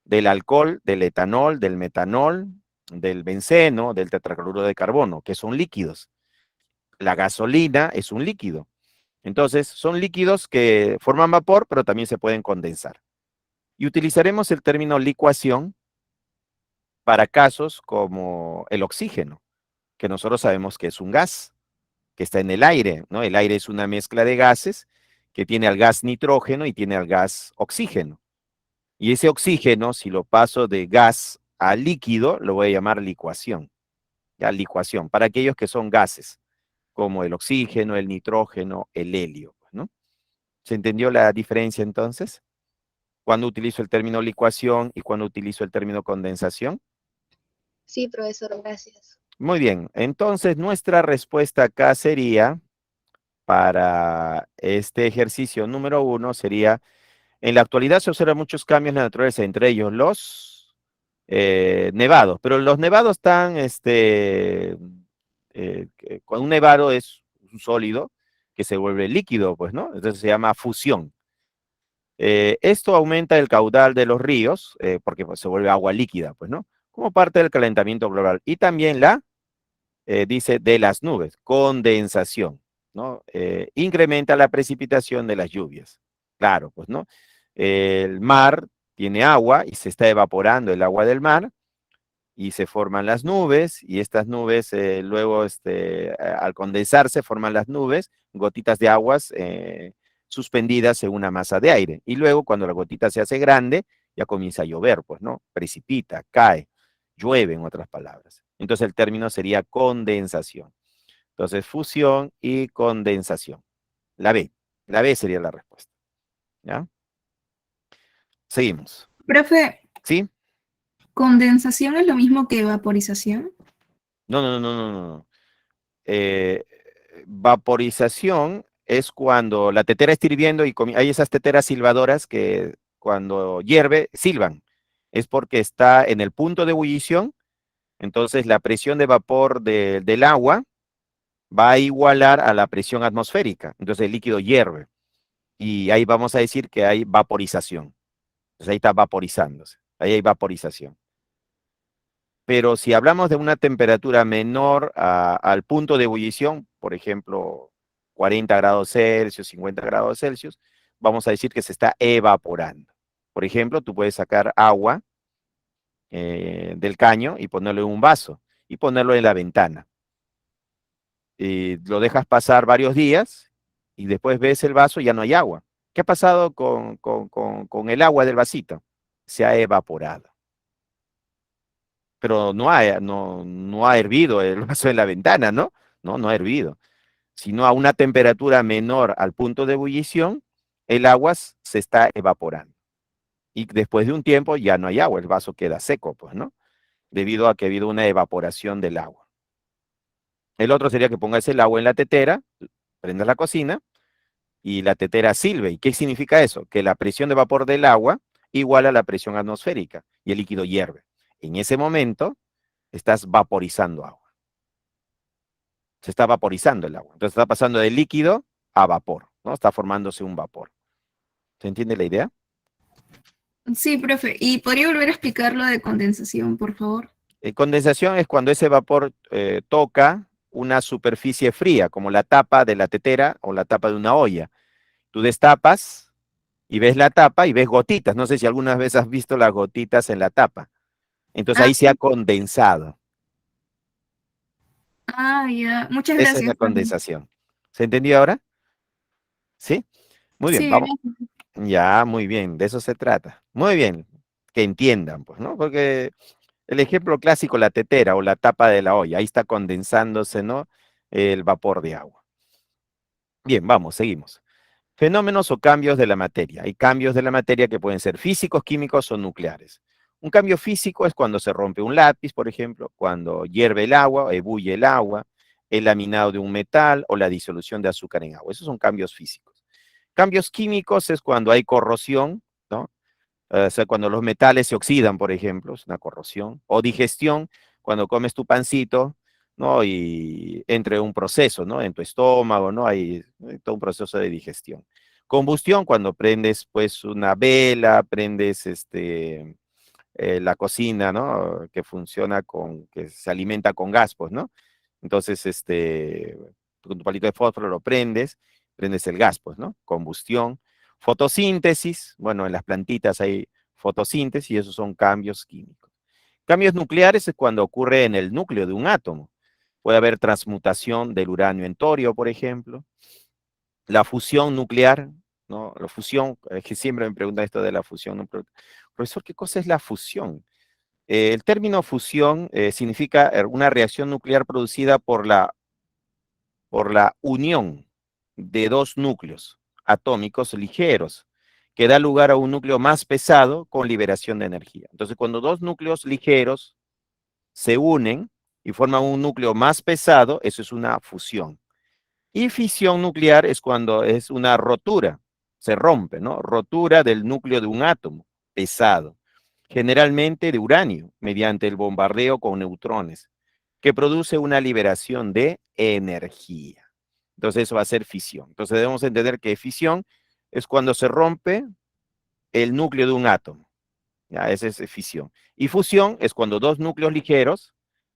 [SPEAKER 4] del alcohol, del etanol, del metanol, del benceno, del tetracloruro de carbono, que son líquidos. La gasolina es un líquido. Entonces, son líquidos que forman vapor, pero también se pueden condensar. Y utilizaremos el término licuación para casos como el oxígeno, que nosotros sabemos que es un gas, que está en el aire, ¿no? El aire es una mezcla de gases que tiene al gas nitrógeno y tiene al gas oxígeno. Y ese oxígeno, si lo paso de gas a líquido, lo voy a llamar licuación. Ya, licuación, para aquellos que son gases, como el oxígeno, el nitrógeno, el helio, ¿no? ¿Se entendió la diferencia entonces? Cuando utilizo el término licuación y cuando utilizo el término condensación.
[SPEAKER 7] Sí, profesor, gracias.
[SPEAKER 4] Muy bien, entonces nuestra respuesta acá sería, para este ejercicio número 1, sería, en la actualidad se observan muchos cambios en la naturaleza, entre ellos los nevados, pero los nevados están, con un nevado es un sólido que se vuelve líquido, pues, ¿no? Entonces se llama fusión. Esto aumenta el caudal de los ríos, porque pues, se vuelve agua líquida, pues, ¿no? Como parte del calentamiento global. Y también dice, de las nubes, condensación, ¿no? Incrementa la precipitación de las lluvias. Claro, pues, ¿no? El mar tiene agua y se está evaporando el agua del mar, y se forman las nubes, y estas nubes luego, al condensarse, forman las nubes, gotitas de aguas suspendidas en una masa de aire. Y luego, cuando la gotita se hace grande, ya comienza a llover, pues, ¿no? Precipita, cae, llueve, en otras palabras. Entonces, el término sería condensación. Entonces, fusión y condensación. La B sería la respuesta. ¿Ya? Seguimos.
[SPEAKER 2] Profe,
[SPEAKER 4] ¿Sí?
[SPEAKER 2] ¿condensación es lo mismo que vaporización?
[SPEAKER 4] No. Vaporización es cuando la tetera está hirviendo y hay esas teteras silbadoras que cuando hierve, silban. Es porque está en el punto de ebullición, entonces la presión de vapor del agua va a igualar a la presión atmosférica. Entonces el líquido hierve. Y ahí vamos a decir que hay vaporización. Entonces ahí está vaporizándose. Ahí hay vaporización. Pero si hablamos de una temperatura menor al punto de ebullición, por ejemplo, 40 grados Celsius, 50 grados Celsius, vamos a decir que se está evaporando. Por ejemplo, tú puedes sacar agua del caño y ponerlo en un vaso y ponerlo en la ventana. Y lo dejas pasar varios días y después ves el vaso y ya no hay agua. ¿Qué ha pasado con el agua del vasito? Se ha evaporado. Pero no ha hervido el vaso en la ventana, ¿no? No ha hervido. Sino a una temperatura menor al punto de ebullición, el agua se está evaporando. Y después de un tiempo ya no hay agua, el vaso queda seco, pues, ¿no? Debido a que ha habido una evaporación del agua. El otro sería que pongas el agua en la tetera, prendas la cocina y la tetera silbe. ¿Y qué significa eso? Que la presión de vapor del agua iguala a la presión atmosférica y el líquido hierve. En ese momento estás vaporizando agua. Se está vaporizando el agua. Entonces está pasando de líquido a vapor, ¿no? Está formándose un vapor. ¿Se entiende la idea?
[SPEAKER 2] Sí, profe. ¿Y podría volver a explicar lo de condensación, por favor?
[SPEAKER 4] Condensación es cuando ese vapor toca una superficie fría, como la tapa de la tetera o la tapa de una olla. Tú destapas y ves la tapa y ves gotitas. No sé si alguna vez has visto las gotitas en la tapa. Entonces ahí se ha condensado.
[SPEAKER 2] Ya. Muchas
[SPEAKER 4] Esa es
[SPEAKER 2] gracias,
[SPEAKER 4] la
[SPEAKER 2] profe.
[SPEAKER 4] condensación. ¿Se entendió ahora? ¿Sí? Muy bien,
[SPEAKER 2] Sí,
[SPEAKER 4] vamos.
[SPEAKER 2] gracias.
[SPEAKER 4] Ya, muy bien, de eso se trata. Muy bien, que entiendan, pues, ¿no? Porque el ejemplo clásico, la tetera o la tapa de la olla, ahí está condensándose, ¿no? El vapor de agua. Bien, vamos, seguimos. Fenómenos o cambios de la materia. Hay cambios de la materia que pueden ser físicos, químicos o nucleares. Un cambio físico es cuando se rompe un lápiz, por ejemplo, cuando hierve el agua, ebulle el agua, el laminado de un metal o la disolución de azúcar en agua. Esos son cambios físicos. Cambios químicos es cuando hay corrosión, ¿no? O sea, cuando los metales se oxidan, por ejemplo, es una corrosión. O digestión, cuando comes tu pancito, ¿no? Y entre un proceso, ¿no? En tu estómago, ¿no? Hay todo un proceso de digestión. Combustión, cuando prendes, pues, una vela, prendes, la cocina, ¿no? Que funciona que se alimenta con gas, pues, ¿no? Entonces, con tu palito de fósforo lo prendes el gas, pues, ¿no? Combustión. Fotosíntesis, bueno, en las plantitas hay fotosíntesis y esos son cambios químicos. Cambios nucleares es cuando ocurre en el núcleo de un átomo. Puede haber transmutación del uranio en torio, por ejemplo. La fusión nuclear, ¿no? La fusión, es que siempre me preguntan esto de la fusión, ¿no? Profesor, ¿qué cosa es la fusión? El término fusión significa una reacción nuclear producida por la unión de dos núcleos atómicos ligeros, que da lugar a un núcleo más pesado con liberación de energía. Entonces, cuando dos núcleos ligeros se unen y forman un núcleo más pesado, eso es una fusión. Y fisión nuclear es cuando es una rotura, se rompe, ¿no? Rotura del núcleo de un átomo pesado, generalmente de uranio, mediante el bombardeo con neutrones, que produce una liberación de energía. Entonces eso va a ser fisión. Entonces debemos entender que fisión es cuando se rompe el núcleo de un átomo. Ya, esa es fisión. Y fusión es cuando dos núcleos ligeros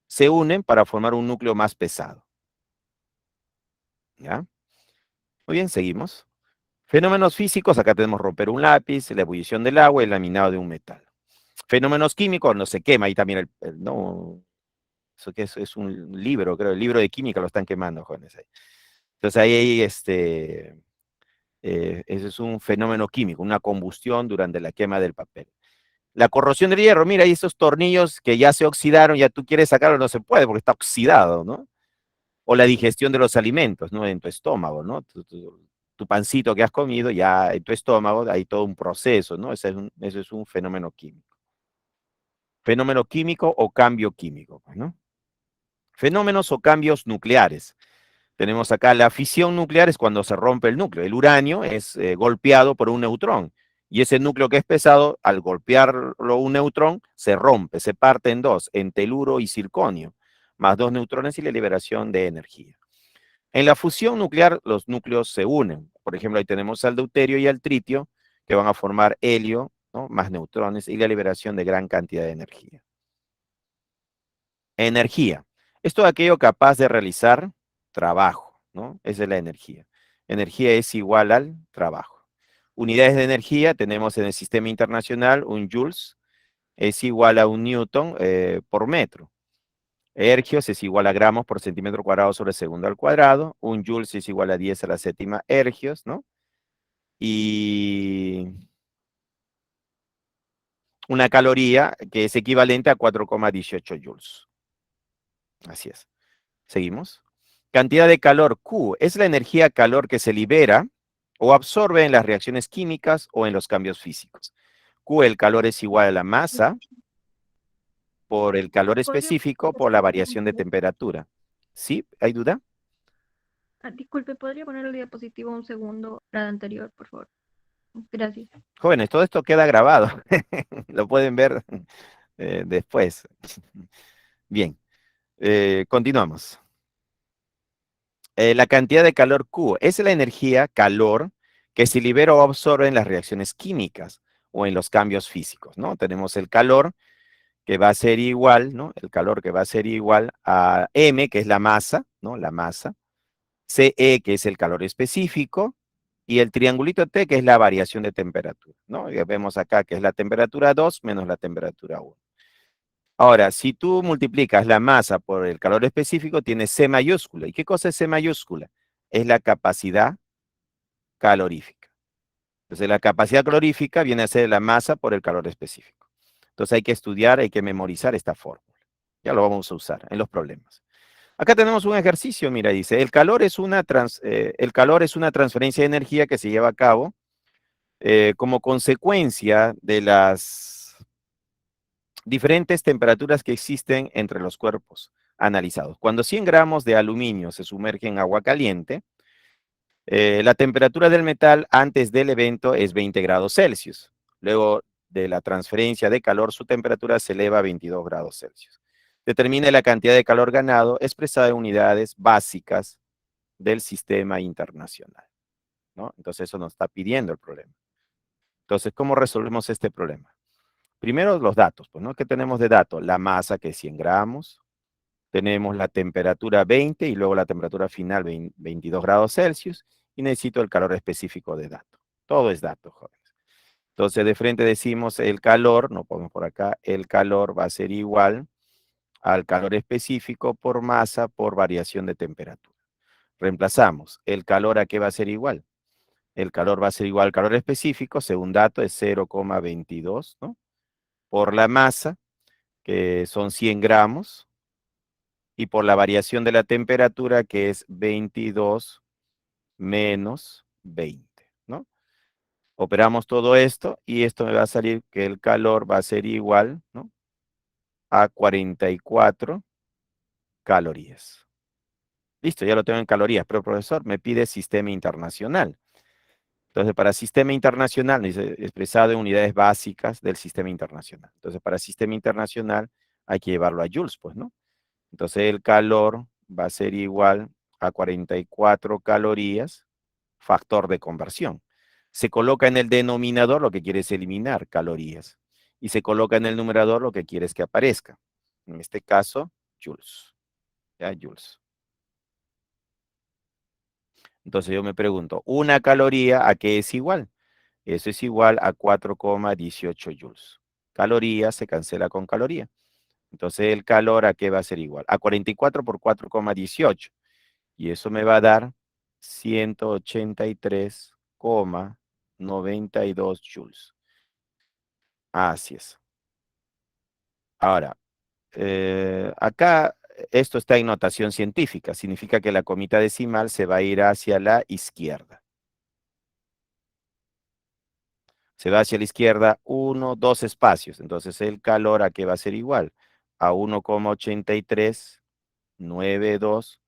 [SPEAKER 4] se unen para formar un núcleo más pesado. ¿Ya? Muy bien, seguimos. Fenómenos físicos, acá tenemos romper un lápiz, la ebullición del agua y el laminado de un metal. Fenómenos químicos, no se quema, ahí también no, eso que es un libro, creo, el libro de química lo están quemando, jóvenes. Entonces ahí, ese es un fenómeno químico, una combustión durante la quema del papel. La corrosión del hierro, mira, hay esos tornillos que ya se oxidaron, ya tú quieres sacarlo, no se puede porque está oxidado, ¿no? O la digestión de los alimentos, ¿no? En tu estómago, ¿no? Tu pancito que has comido, ya en tu estómago hay todo un proceso, ¿no? Ese es un fenómeno químico. Fenómeno químico o cambio químico, pues, ¿no? Fenómenos o cambios nucleares. Tenemos acá la fisión nuclear, es cuando se rompe el núcleo. El uranio es golpeado por un neutrón. Y ese núcleo que es pesado, al golpearlo un neutrón, se rompe, se parte en dos, en teluro y circonio, más dos neutrones y la liberación de energía. En la fusión nuclear, los núcleos se unen. Por ejemplo, ahí tenemos al deuterio y al tritio, que van a formar helio, ¿no? Más neutrones y la liberación de gran cantidad de energía. Energía. Es todo aquello capaz de realizar trabajo, ¿no? Esa es la energía. Energía es igual al trabajo. Unidades de energía tenemos en el sistema internacional, un joules es igual a un newton por metro. Ergios es igual a gramos por centímetro cuadrado sobre segundo al cuadrado. Un joules es igual a 10 a la séptima ergios, ¿no? Y una caloría que es equivalente a 4,18 joules. Así es. Seguimos. Cantidad de calor Q es la energía calor que se libera o absorbe en las reacciones químicas o en los cambios físicos. Q, el calor es igual a la masa por el calor específico por la variación de temperatura. ¿Sí? ¿Hay duda?
[SPEAKER 5] Disculpe, ¿podría poner el diapositivo un segundo, la anterior, por favor? Gracias.
[SPEAKER 4] Jóvenes, todo esto queda grabado. Lo pueden ver después. Bien, continuamos. La cantidad de calor Q es la energía, calor, que se libera o absorbe en las reacciones químicas o en los cambios físicos, ¿no? Tenemos el calor que va a ser igual, ¿no? El calor que va a ser igual a M, que es la masa, ¿no? La masa. CE, que es el calor específico, y el triangulito T, que es la variación de temperatura, ¿no? Y vemos acá que es la temperatura 2 menos la temperatura 1. Ahora, si tú multiplicas la masa por el calor específico, tienes C mayúscula. ¿Y qué cosa es C mayúscula? Es la capacidad calorífica. Entonces, la capacidad calorífica viene a ser la masa por el calor específico. Entonces, hay que estudiar, hay que memorizar esta fórmula. Ya lo vamos a usar en los problemas. Acá tenemos un ejercicio, mira, dice, el calor es una transferencia de energía que se lleva a cabo como consecuencia de las diferentes temperaturas que existen entre los cuerpos analizados. Cuando 100 gramos de aluminio se sumerge en agua caliente, la temperatura del metal antes del evento es 20 grados Celsius. Luego de la transferencia de calor, su temperatura se eleva a 22 grados Celsius. Determine la cantidad de calor ganado expresada en unidades básicas del sistema internacional, ¿no? Entonces eso nos está pidiendo el problema. Entonces, ¿cómo resolvemos este problema? Primero los datos, pues, ¿no? ¿Qué tenemos de datos? La masa, que es 100 gramos. Tenemos la temperatura 20 y luego la temperatura final 22 grados Celsius. Y necesito el calor específico de dato. Todo es dato, jóvenes. Entonces, de frente decimos el calor, no ponemos por acá, el calor va a ser igual al calor específico por masa por variación de temperatura. Reemplazamos. ¿El calor a qué va a ser igual? El calor va a ser igual al calor específico, según dato es 0,22, ¿no? Por la masa, que son 100 gramos, y por la variación de la temperatura, que es 22 menos 20, ¿no? Operamos todo esto y esto me va a salir que el calor va a ser igual, ¿no? A 44 calorías. Listo, ya lo tengo en calorías, pero profesor, me pide sistema internacional. Entonces, para sistema internacional, dice expresado en unidades básicas del sistema internacional. Entonces, para sistema internacional hay que llevarlo a joules, pues, ¿no? Entonces, el calor va a ser igual a 44 calorías, factor de conversión. Se coloca en el denominador lo que quieres eliminar, calorías. Y se coloca en el numerador lo que quieres que aparezca. En este caso, joules. Ya, joules. Entonces yo me pregunto, ¿una caloría a qué es igual? Eso es igual a 4,18 joules. Caloría se cancela con caloría. Entonces el calor ¿a qué va a ser igual? A 44 por 4,18. Y eso me va a dar 183,92 joules. Así es. Ahora, acá esto está en notación científica. Significa que la comita decimal se va a ir hacia la izquierda. Se va hacia la izquierda 1, 2 espacios. Entonces el calor ¿a qué va a ser igual? A 1,8392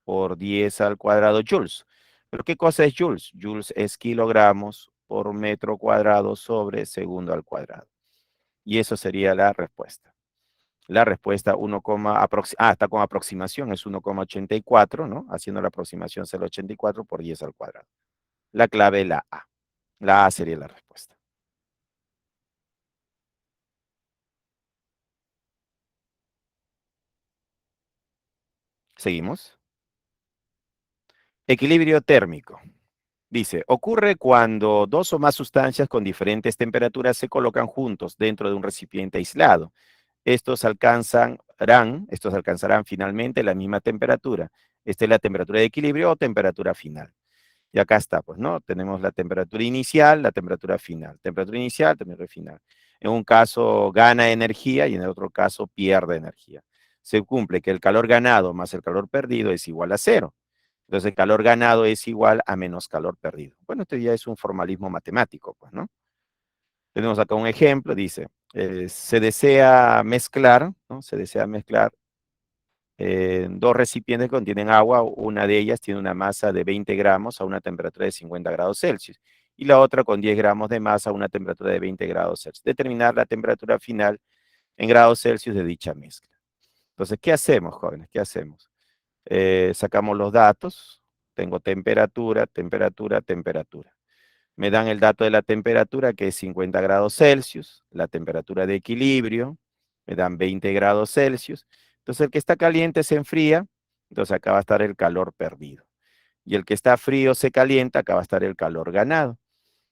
[SPEAKER 4] por 10 al cuadrado joules. ¿Pero qué cosa es joules? Joules es kilogramos por metro cuadrado sobre segundo al cuadrado. Y eso sería la respuesta. La respuesta está con aproximación, es 1,84, ¿no? Haciendo la aproximación 0,84 por 10 al cuadrado. La clave es la A. La A sería la respuesta. Seguimos. Equilibrio térmico. Dice, ocurre cuando dos o más sustancias con diferentes temperaturas se colocan juntos dentro de un recipiente aislado. Estos alcanzarán finalmente la misma temperatura. Esta es la temperatura de equilibrio o temperatura final. Y acá está, pues, ¿no? Tenemos la temperatura inicial, la temperatura final. Temperatura inicial, temperatura final. En un caso gana energía y en el otro caso pierde energía. Se cumple que el calor ganado más el calor perdido es igual a 0. Entonces el calor ganado es igual a menos calor perdido. Bueno, este ya es un formalismo matemático, pues, ¿no? Tenemos acá un ejemplo, dice, se desea mezclar, ¿no? Se desea mezclar dos recipientes que contienen agua, una de ellas tiene una masa de 20 gramos a una temperatura de 50 grados Celsius y la otra con 10 gramos de masa a una temperatura de 20 grados Celsius. Determinar la temperatura final en grados Celsius de dicha mezcla. Entonces, ¿qué hacemos, jóvenes? ¿Qué hacemos? Sacamos los datos, tengo temperatura, temperatura, temperatura. Me dan el dato de la temperatura que es 50 grados Celsius, la temperatura de equilibrio, me dan 20 grados Celsius. Entonces el que está caliente se enfría, entonces acá va a estar el calor perdido. Y el que está frío se calienta, acá va a estar el calor ganado.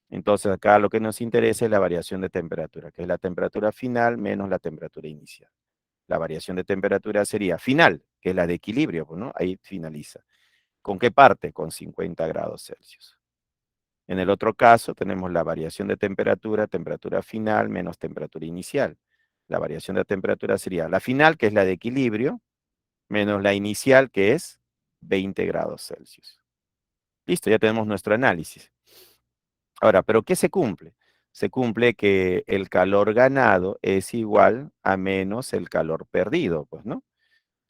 [SPEAKER 4] Entonces acá lo que nos interesa es la variación de temperatura, que es la temperatura final menos la temperatura inicial. La variación de temperatura sería final, que es la de equilibrio, ¿no? Ahí finaliza. ¿Con qué parte? Con 50 grados Celsius. En el otro caso tenemos la variación de temperatura, temperatura final menos temperatura inicial. La variación de temperatura sería la final, que es la de equilibrio, menos la inicial, que es 20 grados Celsius. Listo, ya tenemos nuestro análisis. Ahora, ¿pero qué se cumple? Se cumple que el calor ganado es igual a menos el calor perdido, pues, ¿no?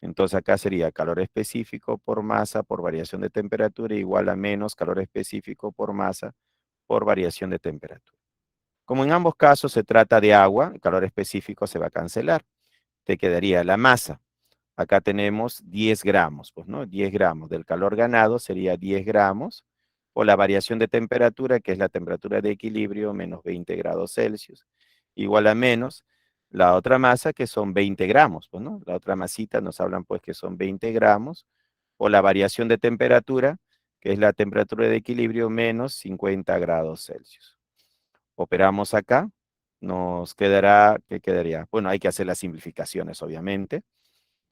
[SPEAKER 4] Entonces acá sería calor específico por masa por variación de temperatura igual a menos calor específico por masa por variación de temperatura. Como en ambos casos se trata de agua, el calor específico se va a cancelar. Te quedaría la masa. Acá tenemos 10 gramos, pues, ¿no? 10 gramos del calor ganado sería 10 gramos, o la variación de temperatura, que es la temperatura de equilibrio, menos 20 grados Celsius, igual a menos la otra masa, que son 20 gramos, pues, ¿no? La otra masita nos hablan, pues, que son 20 gramos, o la variación de temperatura, que es la temperatura de equilibrio, menos 50 grados Celsius. Operamos acá, nos quedará, ¿qué quedaría? Bueno, hay que hacer las simplificaciones, obviamente.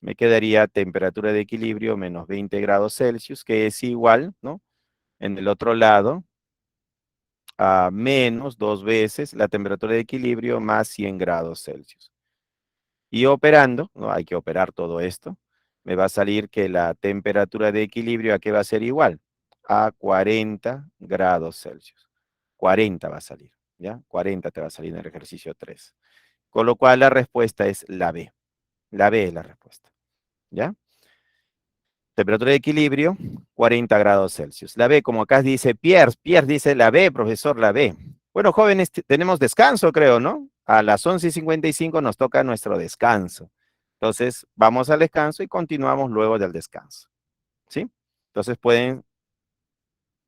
[SPEAKER 4] Me quedaría temperatura de equilibrio menos 20 grados Celsius, que es igual, ¿no? En el otro lado, a menos 2 veces la temperatura de equilibrio más 100 grados Celsius. Y operando, ¿no? Hay que operar todo esto, me va a salir que la temperatura de equilibrio, ¿a qué va a ser igual? A 40 grados Celsius. 40 va a salir, ¿ya? 40 te va a salir en el ejercicio 3. Con lo cual la respuesta es la B. La B es la respuesta, ¿ya? Temperatura de equilibrio, 40 grados Celsius. La B, como acá dice Pierre dice la B, profesor, la B. Bueno, jóvenes, tenemos descanso, creo, ¿no? A las 11:55 nos toca nuestro descanso. Entonces, vamos al descanso y continuamos luego del descanso, ¿sí? Entonces, pueden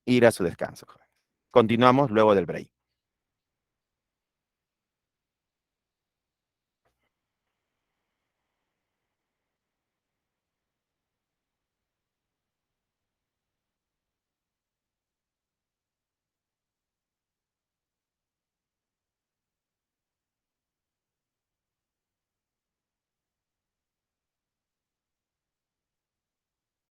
[SPEAKER 4] ir a su descanso, jóvenes. Continuamos luego del break.